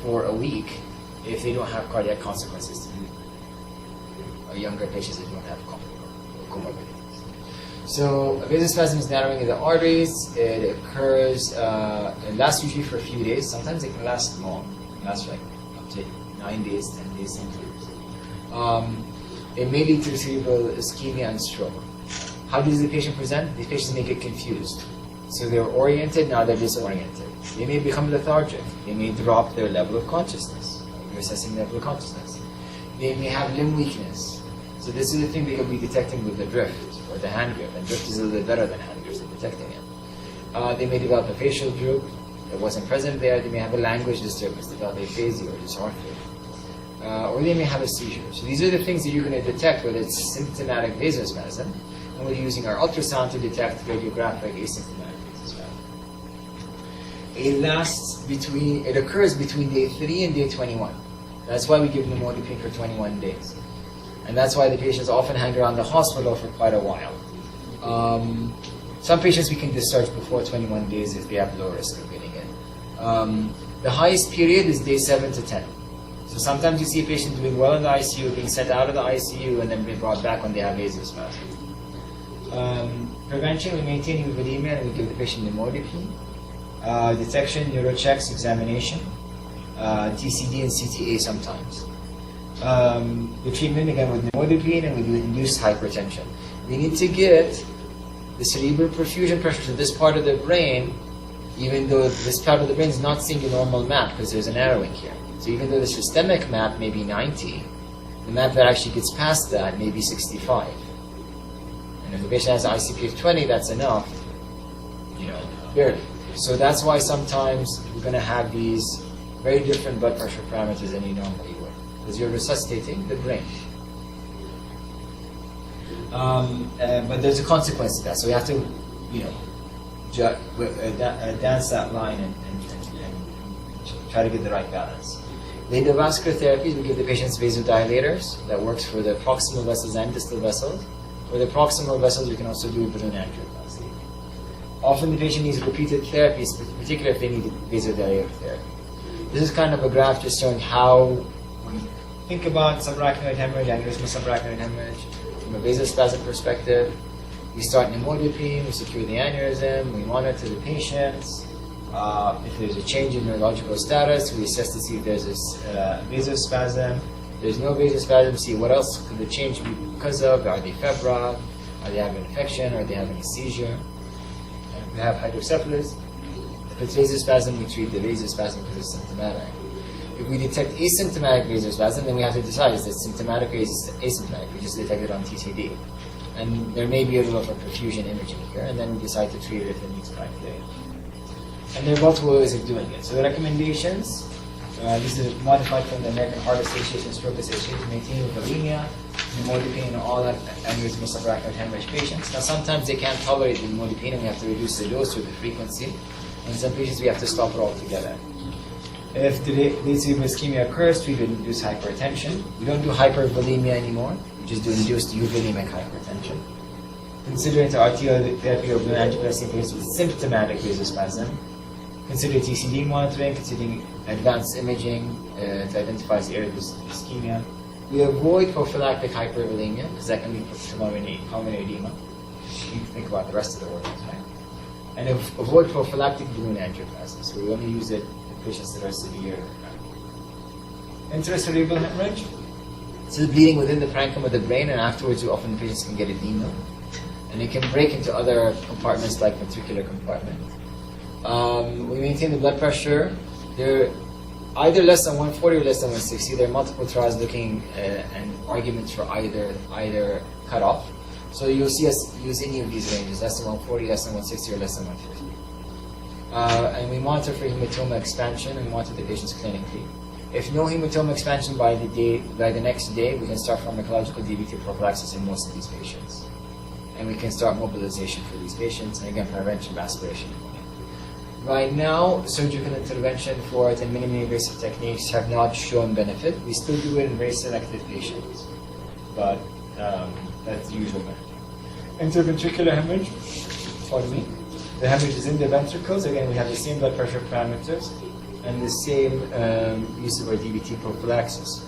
for a week if they don't have cardiac consequences to do. Or younger patients that don't have comorbidities. So vasospasm is narrowing of the arteries. It occurs, it lasts usually for a few days. Sometimes it can last long. It can last like up to 9 days, 10 days sometimes. It may lead to cerebral ischemia and stroke. How does the patient present? These patients may get confused. So they're oriented, now they're disoriented. They may become lethargic. They may drop their level of consciousness. You're assessing level of consciousness. They may have limb weakness. So this is the thing they could be detecting with the drift or the hand grip. And drift is a little bit better than hand grips in detecting it. They may develop a facial droop that wasn't present there. They may have a language disturbance, develop aphasia or dysarthria. Or they may have a seizure. So these are the things that you're going to detect whether it's symptomatic vasospasm. and we're using our ultrasound to detect radiographic asymptomatic vasospasm. It occurs between day 3 and day 21. That's why we give nimodipine for 21 days. And that's why the patients often hang around the hospital for quite a while. Some patients we can discharge before 21 days if they have low risk of getting it. The highest period is day 7 to 10. So sometimes you see a patient doing well in the ICU, being sent out of the ICU, and then being brought back when they have vasospasm. Prevention, we maintain euvolemia and we give the patient nimodipine. Detection, neurochecks, examination, TCD and CTA sometimes. The treatment again with nimodipine, and we do induced hypertension. We need to get the cerebral perfusion pressure to this part of the brain, even though this part of the brain is not seeing a normal map because there's a narrowing here. So even though the systemic map may be 90, the map that actually gets past that may be 65. And if the patient has an ICP of 20, that's enough, barely. So that's why sometimes we're going to have these very different blood pressure parameters than you normally would, because you're resuscitating the brain. But there's a consequence to that, so we have to, dance that line and try to get the right balance. The endovascular therapies, we give the patients vasodilators that works for the proximal vessels and distal vessels. For the proximal vessels, we can also do balloon angioplasty. Often the patient needs repeated therapies, particularly if they need vasodilator therapy. This is kind of a graph just showing how we think about subarachnoid hemorrhage, aneurysmal subarachnoid hemorrhage. From a vasospasm perspective, we start nimodipine, we secure the aneurysm, we monitor the patients. If there's a change in neurological status, we assess to see if there's a vasospasm. If there's no vasospasm, see what else could the change be because of. Are they febrile? Are they having an infection? Are they having a seizure? If we have hydrocephalus, if it's vasospasm, we treat the vasospasm because it's symptomatic. If we detect asymptomatic vasospasm, then we have to decide, is it symptomatic or is it asymptomatic? We just detect it on TTD. And there may be a little of a perfusion imaging here, and then we decide to treat it if it meets criteria. And there are multiple ways of doing it. So the recommendations, these are modified from the American Heart Association, Stroke Association, maintain euvolemia, nimodipine in all aneurysmal subarachnoid hemorrhage patients. Now sometimes they can't tolerate the nimodipine and we have to reduce the dose or the frequency. In some patients we have to stop it altogether. If the late cerebral ischemia occurs, we induce hypertension. We don't do hypervolemia anymore. We just do induced euvolemic hypertension. Consider arterial therapy or balloon angioplasty in patients with symptomatic vasospasm. Consider TCD monitoring, considering advanced imaging to identify the area of ischemia. We avoid prophylactic hypervolemia because that can lead to pulmonary edema. You need to think about the rest of the organs, right? And avoid prophylactic balloon angioplasty. So we only use it in patients that are severe. Intracerebral hemorrhage. This is bleeding within the parenchyma of the brain, and afterwards, often patients can get edema. And it can break into other compartments like ventricular compartment. We maintain the blood pressure. They're either less than 140 or less than 160. There are multiple trials looking and arguments for either cutoff. So you'll see us use any of these ranges, less than 140, less than 160, or less than 150. And we monitor for hematoma expansion and monitor the patients clinically. If no hematoma expansion by the next day, we can start pharmacological DVT prophylaxis in most of these patients. And we can start mobilization for these patients, and again, prevention of aspiration. Right now, surgical intervention for it and minimally invasive techniques have not shown benefit. We still do it in very selective patients, but that's the usual benefit. Interventricular hemorrhage, pardon me. The hemorrhage is in the ventricles. Again, we have the same blood pressure parameters and the same use of our DVT prophylaxis.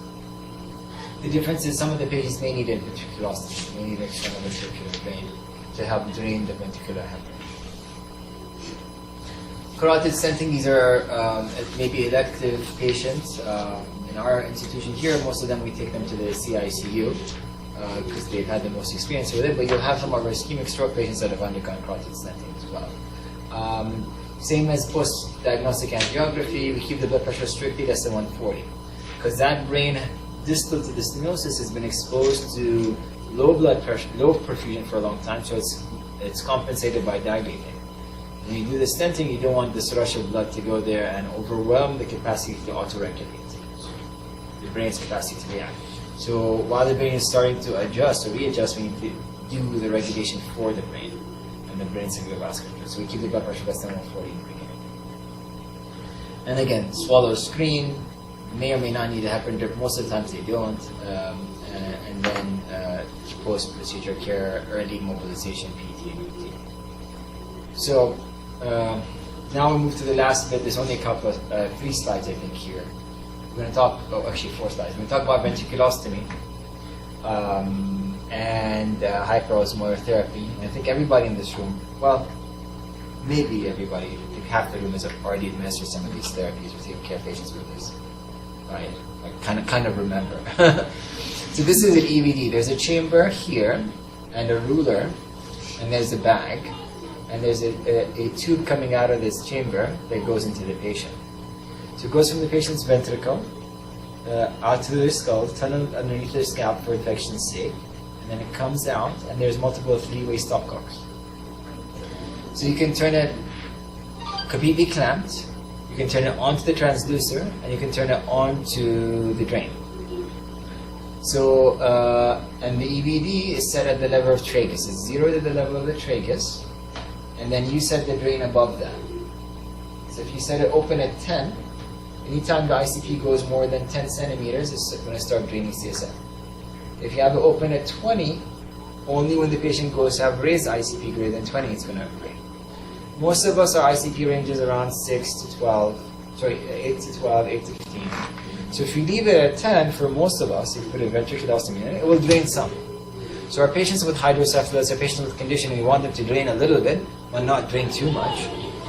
The difference is some of the patients may need a ventriculostomy, may need external ventricular drain to help drain the ventricular hemorrhage. Carotid stenting, these are maybe elective patients. In our institution here, most of them we take them to the CICU because they've had the most experience with it, but you'll have some of our ischemic stroke patients that have undergone carotid stenting as well. Same as post-diagnostic angiography, we keep the blood pressure strictly less than 140 because that brain distal to the stenosis has been exposed to low blood pressure, low perfusion for a long time, so it's compensated by dilating. When you do the stenting, you don't want this rush of blood to go there and overwhelm the capacity to auto-regulate, the brain's capacity to react. So while the brain is starting to adjust or readjust, we need to do the regulation for the brain and the brain cellular vasculature. So we keep the blood pressure less than 140 in the beginning. And again, swallow screen, may or may not need a heparin drip. Most of the times they don't. And then post-procedure care, early mobilization, PT and UT. So now we move to the last bit. There's only a couple of 3 slides, I think, here. We're going to talk, actually 4 slides. We're going to talk about ventriculostomy and hyperosmolar therapy. And I think everybody in this room, well, maybe everybody, I think half the room has already administered some of these therapies. We're taking care of patients with this. Right? I kind of remember. So this is an EVD. There's a chamber here, and a ruler, and there's a bag, and there's a tube coming out of this chamber that goes into the patient. So it goes from the patient's ventricle out to their skull, tunnel underneath their scalp for infection's sake, and then it comes out, and there's multiple 3-way stopcocks. So you can turn it completely clamped, you can turn it onto the transducer, and you can turn it onto the drain. So, and the EVD is set at the level of tragus. It's 0 to the level of the tragus, and then you set the drain above that. So if you set it open at 10, anytime the ICP goes more than 10 centimeters, it's going to start draining CSF. If you have it open at 20, only when the patient goes to have raised ICP greater than 20, it's going to drain. Most of us, our ICP ranges around 8 to 12, 8 to 15. So if you leave it at 10, for most of us, if you put a ventriculostomy in it will drain some. So our patients with hydrocephalus, our patients with conditioning, we want them to drain a little bit, but not drain too much.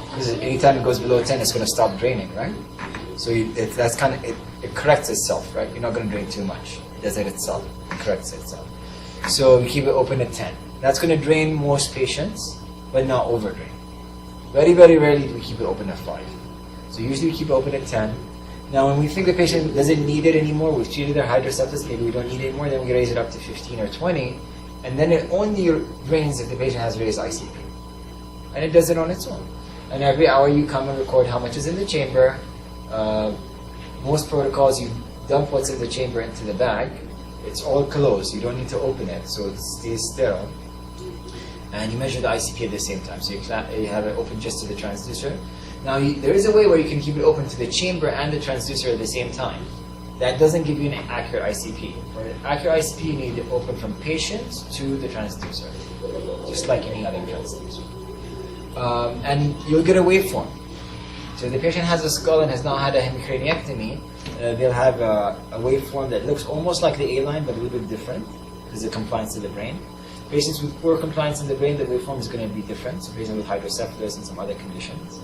Because anytime it goes below 10, it's going to stop draining, right? So it corrects itself, right? You're not going to drain too much. It does it itself. It corrects itself. So we keep it open at 10. That's going to drain most patients, but not overdrain. Very, very rarely do we keep it open at 5. So usually we keep it open at 10. Now when we think the patient doesn't need it anymore, we've treated their hydrocephalus, maybe we don't need it anymore, then we raise it up to 15 or 20, and then it only drains if the patient has raised ICP. And it does it on its own. And every hour you come and record how much is in the chamber. Most protocols, you dump what's in the chamber into the bag. It's all closed, you don't need to open it, so it stays sterile. And you measure the ICP at the same time. So you have it open just to the transducer. Now, there is a way where you can keep it open to the chamber and the transducer at the same time. That doesn't give you an accurate ICP. For an accurate ICP, you need it open from patient to the transducer, just like any other transducer. And you'll get a waveform. So if the patient has a skull and has not had a hemicraniectomy, they'll have a waveform that looks almost like the A-line, but a little bit different, because of compliance to the brain. Patients with poor compliance in the brain, the waveform is going to be different. So patients with hydrocephalus and some other conditions.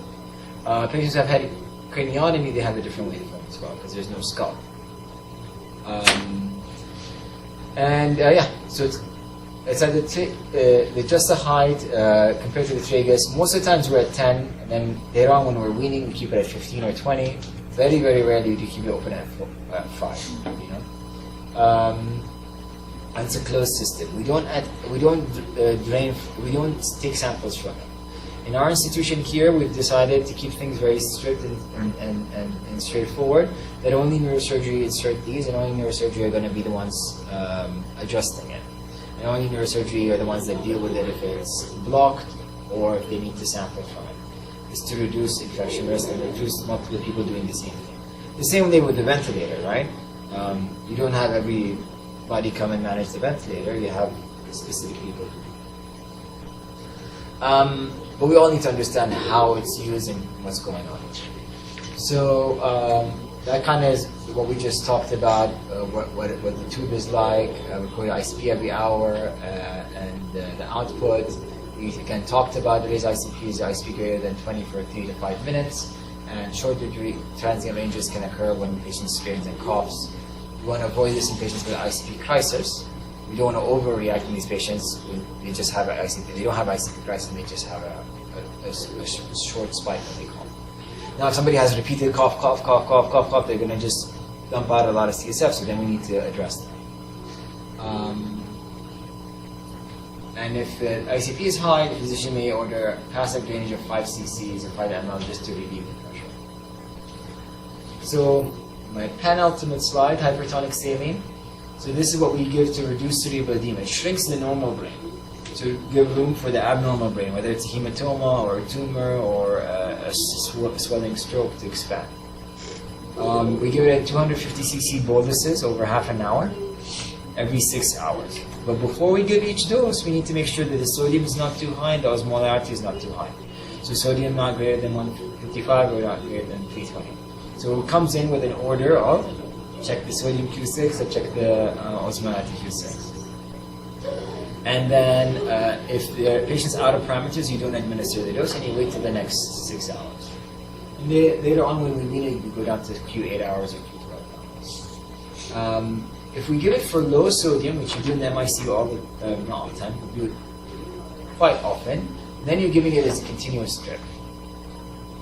Patients who have had craniotomy, they have a different waveform as well, because there's no skull. So it's at just the height compared to the tragus. Most of the times we're at 10, and then later on when we're weaning, we keep it at 15 or 20. Very, very rarely do you keep it open at 5. You know, and it's a closed system. We don't take samples from it. In our institution here, we've decided to keep things very strict and straightforward, that only neurosurgery insert these, and only neurosurgery are going to be the ones adjusting it. And only neurosurgery are the ones that deal with it if it's blocked or if they need to sample from it. It's to reduce infection risk and reduce multiple people doing the same thing. The same way with the ventilator, right? You don't have everybody come and manage the ventilator, you have specific people. But we all need to understand how it's used and what's going on. So that kind of is what we just talked about, what the tube is like. We call it ICP every hour, and the output. We again talked about the raised ICPs, ICP greater than 20 for 3 to 5 minutes, and shorter transient ranges can occur when the patient's experiencing coughs. We want to avoid this in patients with ICP crisis. We don't want to overreact in these patients. They just have an ICP. They don't have ICP crisis, and they just have a short spike when they cough. Now, if somebody has repeated cough, they're going to just dump out a lot of CSF, so then we need to address that. And if the ICP is high, the physician may order passive drainage of 5 cc's or 5 ml just to relieve the pressure. So, my penultimate slide, hypertonic saline. So this is what we give to reduce cerebral edema. It shrinks the normal brain. to give room for the abnormal brain, whether it's a hematoma or a tumor or a swelling stroke to expand. We give it at 250 cc boluses over half an hour, every 6 hours. But before we give each dose, we need to make sure that the sodium is not too high and the osmolarity is not too high. So sodium not greater than 155 or not greater than 320. So it comes in with an order of check the sodium Q6 or check the osmolarity Q6. And then if the patient's out of parameters, you don't administer the dose and you wait till the next 6 hours. And later on when we need it, we go down to Q8 hours or Q12 hours. If we give it for low sodium, which you do in the MICU not all the time, we do it quite often, then you're giving it as a continuous drip.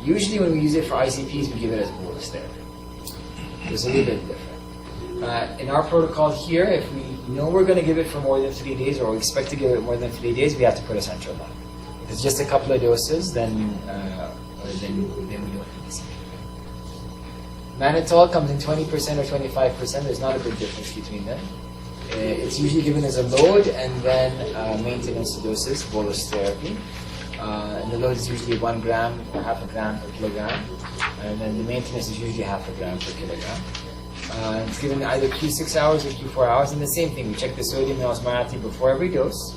Usually when we use it for ICPs, we give it as bolus therapy. It's a little bit different. In our protocol here, if we know we're going to give it for more than 3 days, or we expect to give it more than 3 days, we have to put a central line. If it's just a couple of doses, then we don't need this. Mannitol comes in 20% or 25%. There's not a big difference between them. It's usually given as a load and then maintenance doses, bolus therapy. And the load is usually 1 gram or half a gram per kilogram. And then the maintenance is usually half a gram per kilogram. It's given either Q6 hours or Q4 hours. And the same thing, we check the sodium and osmolarity before every dose.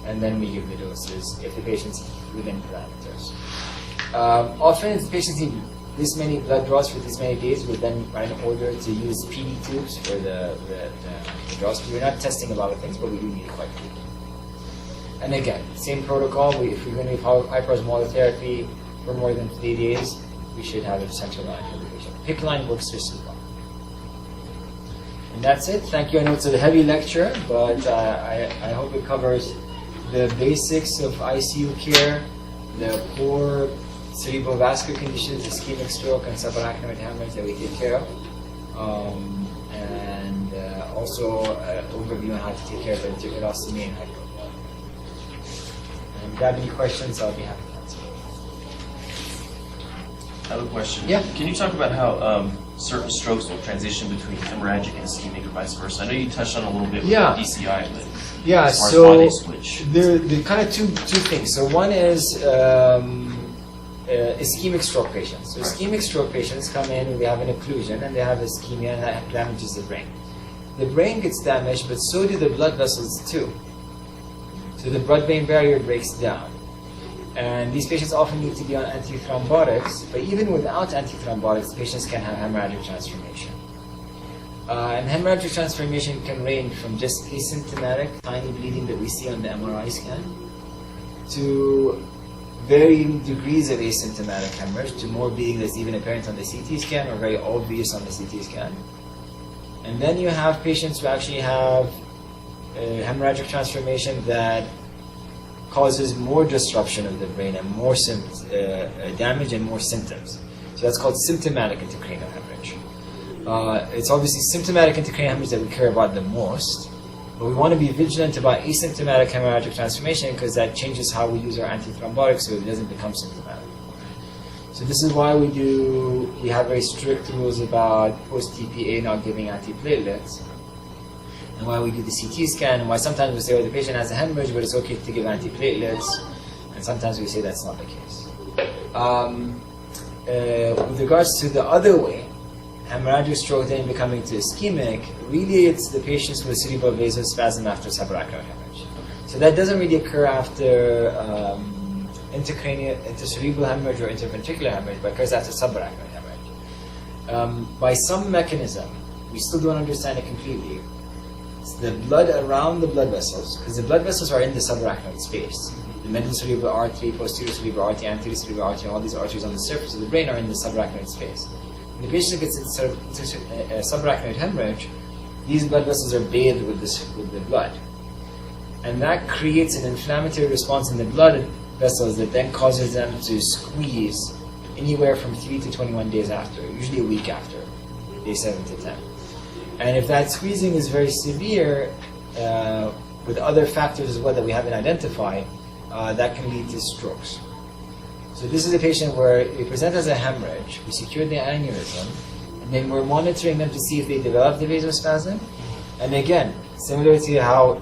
And then we give the doses if the patient's within parameters. Often, if the patients need this many blood draws for this many days, we'll then write an order to use PD tubes for the draws. We're not testing a lot of things, but we do need it quite quickly. And again, same protocol. If we're going to give hyperosmolar therapy for more than 3 days, we should have a central line for the patient. PICC line works just as well. And that's it. Thank you. I know it's a heavy lecture, but I hope it covers the basics of ICU care, the core cerebrovascular conditions, ischemic stroke, and subarachnoid hemorrhage that we take care of, and also an overview on how to take care of ventriculostomy and hypopnea. And if you have any questions, I'll be happy to answer.
I have a question.
Yeah.
Can you talk about how certain strokes will transition between hemorrhagic and ischemic or vice versa? I know you touched on a little bit with DCI, but as far as why they switch.
There are kind of two things. So one is ischemic stroke patients. So ischemic stroke patients come in and they have an occlusion and they have ischemia and that damages the brain. The brain gets damaged, but so do the blood vessels too. So the blood-brain barrier breaks down. And these patients often need to be on antithrombotics, but even without antithrombotics, patients can have hemorrhagic transformation. And hemorrhagic transformation can range from just asymptomatic, tiny bleeding that we see on the MRI scan, to varying degrees of asymptomatic hemorrhage, to more bleeding that's even apparent on the CT scan or very obvious on the CT scan. And then you have patients who actually have hemorrhagic transformation that causes more disruption of the brain and more damage and more symptoms. So that's called symptomatic intracranial hemorrhage. It's obviously symptomatic intracranial hemorrhage that we care about the most, but we want to be vigilant about asymptomatic hemorrhagic transformation because that changes how we use our antithrombotics so it doesn't become symptomatic. So this is why we have very strict rules about post-TPA not giving antiplatelets, and why we do the CT scan, and why sometimes we say, the patient has a hemorrhage, but it's okay to give antiplatelets, and sometimes we say that's not the case. With regards to the other way, hemorrhagic stroke then becoming to ischemic, really it's the patients with cerebral vasospasm after subarachnoid hemorrhage. So that doesn't really occur after intracerebral hemorrhage or interventricular hemorrhage, but occurs after subarachnoid hemorrhage. By some mechanism, we still don't understand it completely. It's the blood around the blood vessels, because the blood vessels are in the subarachnoid space. The middle cerebral artery, posterior cerebral artery, anterior cerebral artery, all these arteries on the surface of the brain are in the subarachnoid space. When the patient gets subarachnoid hemorrhage, these blood vessels are bathed with the blood. And that creates an inflammatory response in the blood vessels that then causes them to squeeze anywhere from 3 to 21 days after, usually a week after, day 7 to 10. And if that squeezing is very severe, with other factors as well that we haven't identified, that can lead to strokes. So this is a patient where they present as a hemorrhage, we secured the aneurysm, and then we're monitoring them to see if they develop the vasospasm. And again, similar to how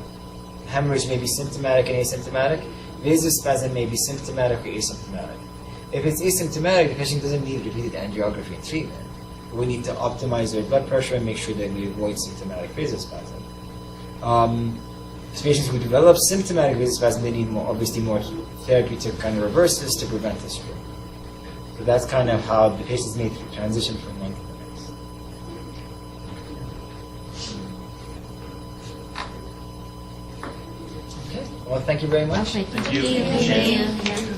hemorrhage may be symptomatic and asymptomatic. Vasospasm may be symptomatic or asymptomatic. If it's asymptomatic, the patient doesn't need repeated angiography and treatment. We need to optimize their blood pressure and make sure that we avoid symptomatic vasospasm. Patients who develop symptomatic vasospasm, they need obviously more therapy to kind of reverse this to prevent the stroke. So that's kind of how the patients may transition from one to the next. Okay. Well, thank you very much.
Okay,
Thank you.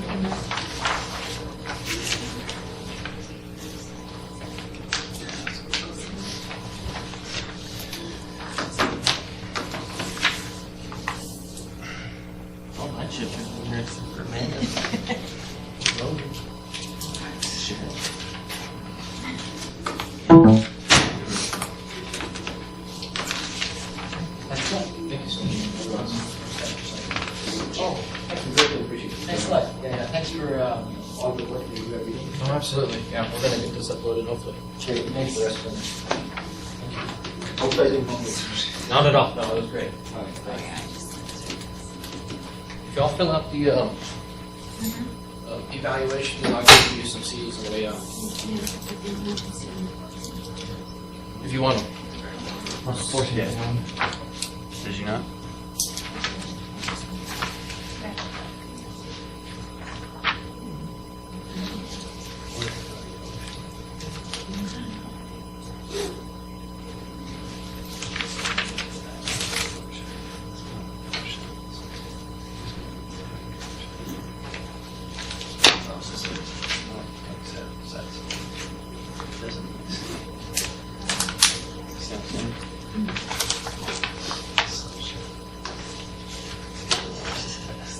Oh, my chip is in here for a minute.
That's good. Thank you so much. Oh, thank you. Really appreciate it. Thanks a lot. Yeah, thanks for all the work that you do every day.
Oh, absolutely. Yeah, we're going to get this uploaded, hopefully.
Great. Thanks for the rest of it.
Hope I didn't hold this. Not at all. No, it was great.
All right. Thanks.
If y'all fill out the evaluation, I'll give you some CDs on the way out. If you want them.
Yeah. Did you not?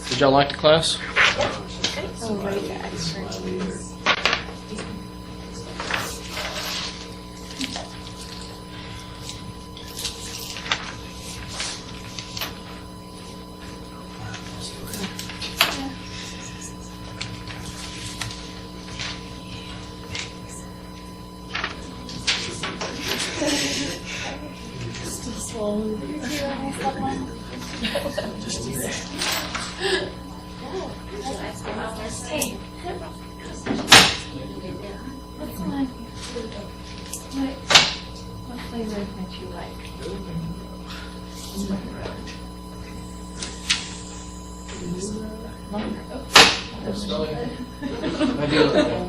Did y'all like the class?
Oh, very good. Still swollen. Hey. What's on? What flavor that you like?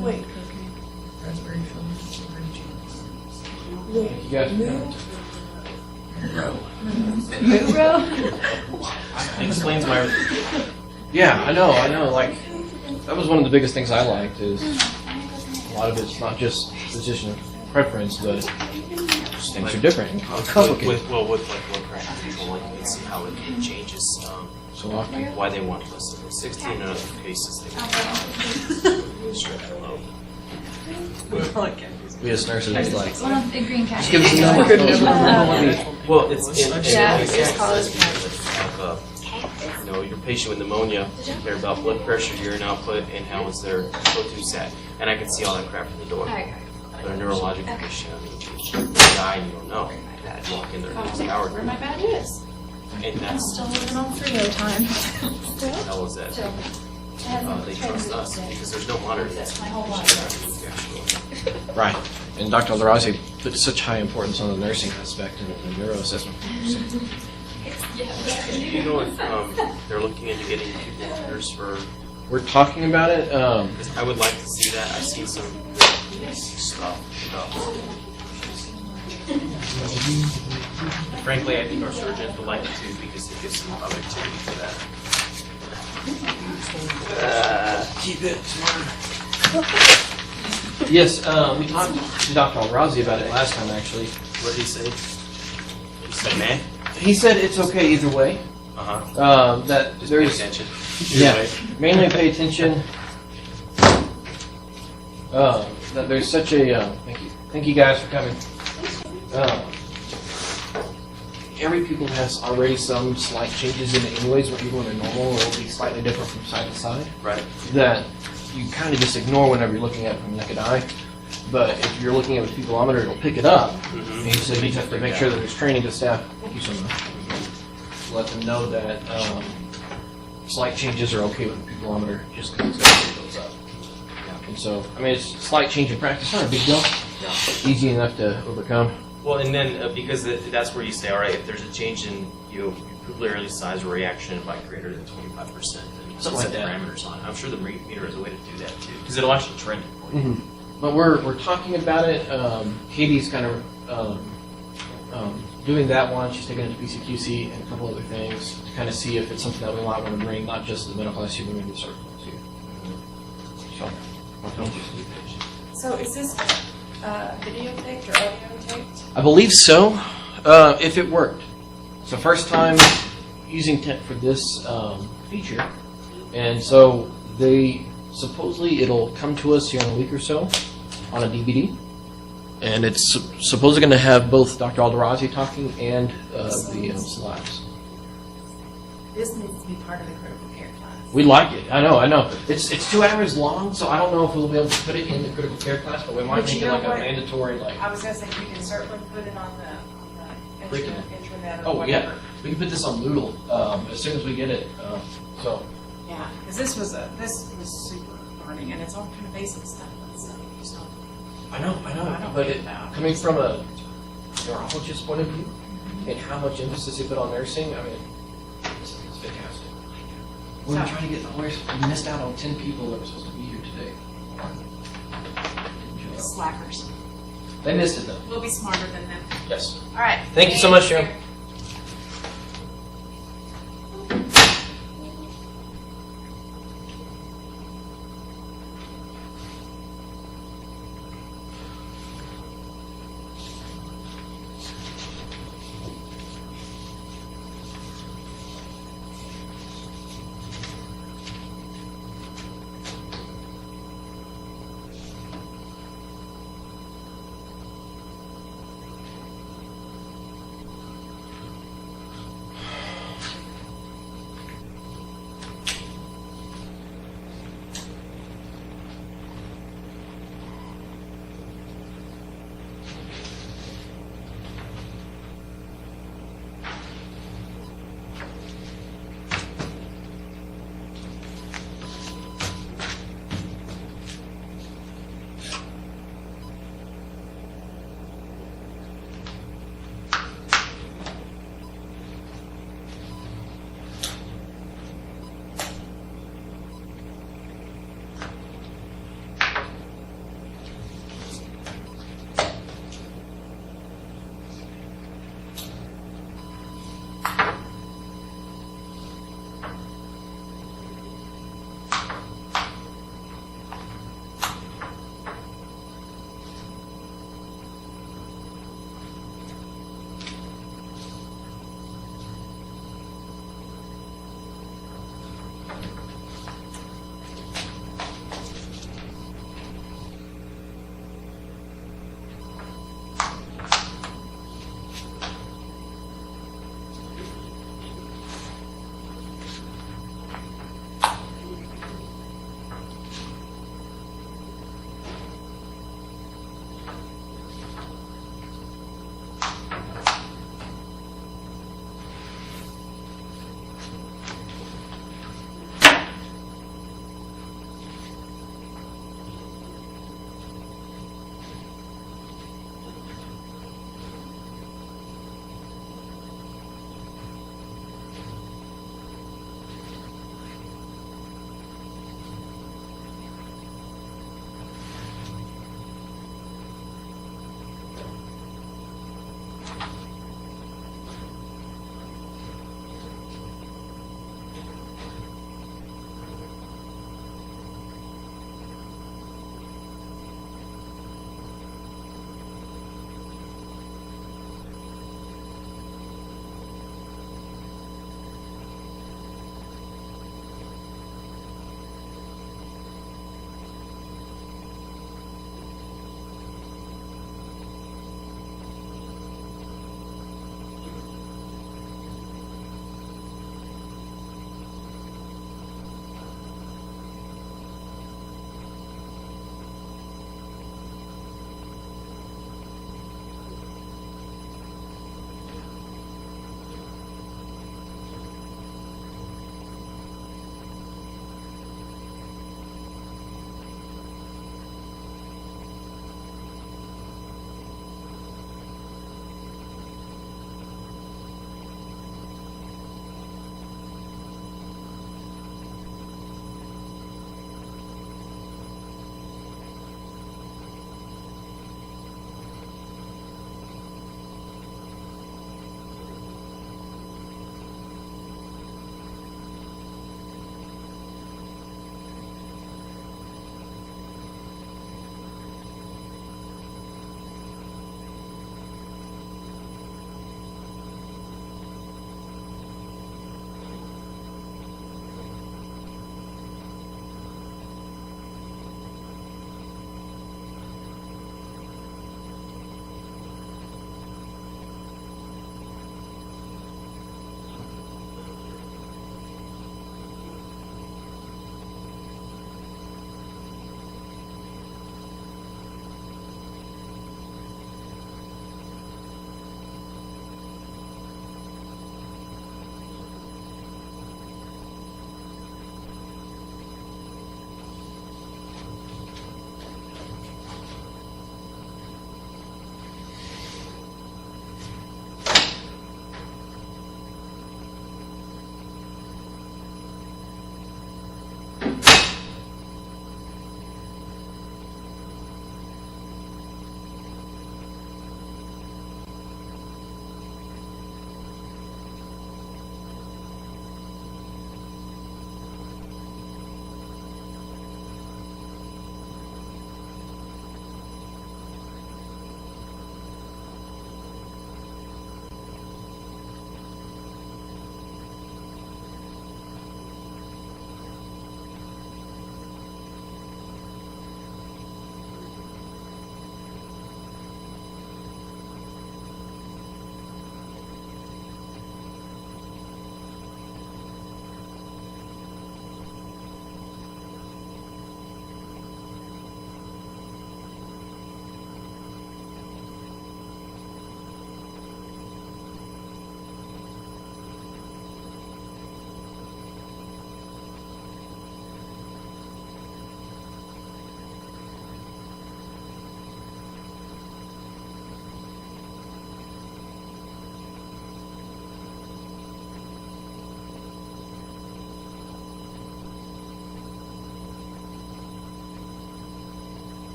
Wait.
You guys.
It explains my.
Yeah, I know. Like, that was one of the biggest things I liked is a lot of it's not just physician preference, but just things are different and complicated.
With blood pressure, people like to see how it changes.
So often.
Why they want less than 16 in other cases they want straight low.
We as nurses, it's like,
One of the green cat.
just give us a number.
Well, it's in
Yeah,
cases
it's called-
like, your patient with pneumonia, they're about blood pressure, urine output, and how is their O2 sat. And I can see all that crap from the door. But a neurological patient, I mean, you die and you don't know. You walk in there next hour.
Where my bag is.
And that's,
Still living on Frio time. Still?
how is that?
Still.
They trust us because there's no monitoring.
That's my whole life.
Right. And Dr. Alderazi put such high importance on the nursing aspect and the neuro assessment.
You know if they're looking into getting people nurse for.
We're talking about it.
Because I would like to see that. I've seen some good stuff. Frankly, I think our surgeons would like it too because it gives some objectivity to that.
Keep it smart. Yes, we talked to Dr. Alderazi about it last time, actually.
What did he say? He said, man.
He said it's okay either way. That
Just pay
there's
attention.
mainly pay attention. That there's such a thank you guys for coming. Every pupil has already some slight changes in it anyways, even when they're normal, it'll be slightly different from side to side.
Right.
That you kind of just ignore whenever you're looking at it from naked eye. But if you're looking at a pupilometer, it'll pick it up. And so you just have to make sure that there's training to staff. Thank you so much. to let them know that slight changes are okay with the picometer just because it's going to goes up. And so, I mean, it's a slight change in practice, not a big deal. Easy enough to overcome.
Well, and then because that's where you say, all right, if there's a change in pupillary early size or reaction by greater than 25%, then
Something like
set
that.
parameters on it. I'm sure the meter is a way to do that too, because it'll actually trend it for you.
But we're talking about it. Katie's kind of doing that one. She's taking it to PCQC and a couple other things to kind of see if it's something that we might want to bring, not just the medical ICU, but maybe the surgical ICU. So, I'll tell you.
So is this videotaped or audio taped?
I believe so, if it worked. It's the first time using TENT for this feature, and so supposedly it'll come to us here in a week or so on a DVD, and it's supposedly going to have both Dr. Alderazi talking and the slides.
This needs to be part of the critical care class.
We like it. I know. It's 2 hours long, so I don't know if we'll be able to put it in the critical care class, but we might
But
make
you
it
know
like a
what?
mandatory
I was going to say, you can certainly put it on the
Curriculum.
intranet or
Oh
whatever.
yeah, we can put this on Moodle as soon as we get it. So.
Yeah, because this was super learning, and it's all kind of basic stuff. So just don't.
I know,
I don't
but
get
it,
that.
coming from a neurologist point of view, and how much emphasis they put on nursing, I mean, it's fantastic. We were trying to get we missed out on 10 people that were supposed to be here today.
Slackers.
They missed it though.
We'll be smarter than them.
Yes.
All right.
Thank you so much, Sharon.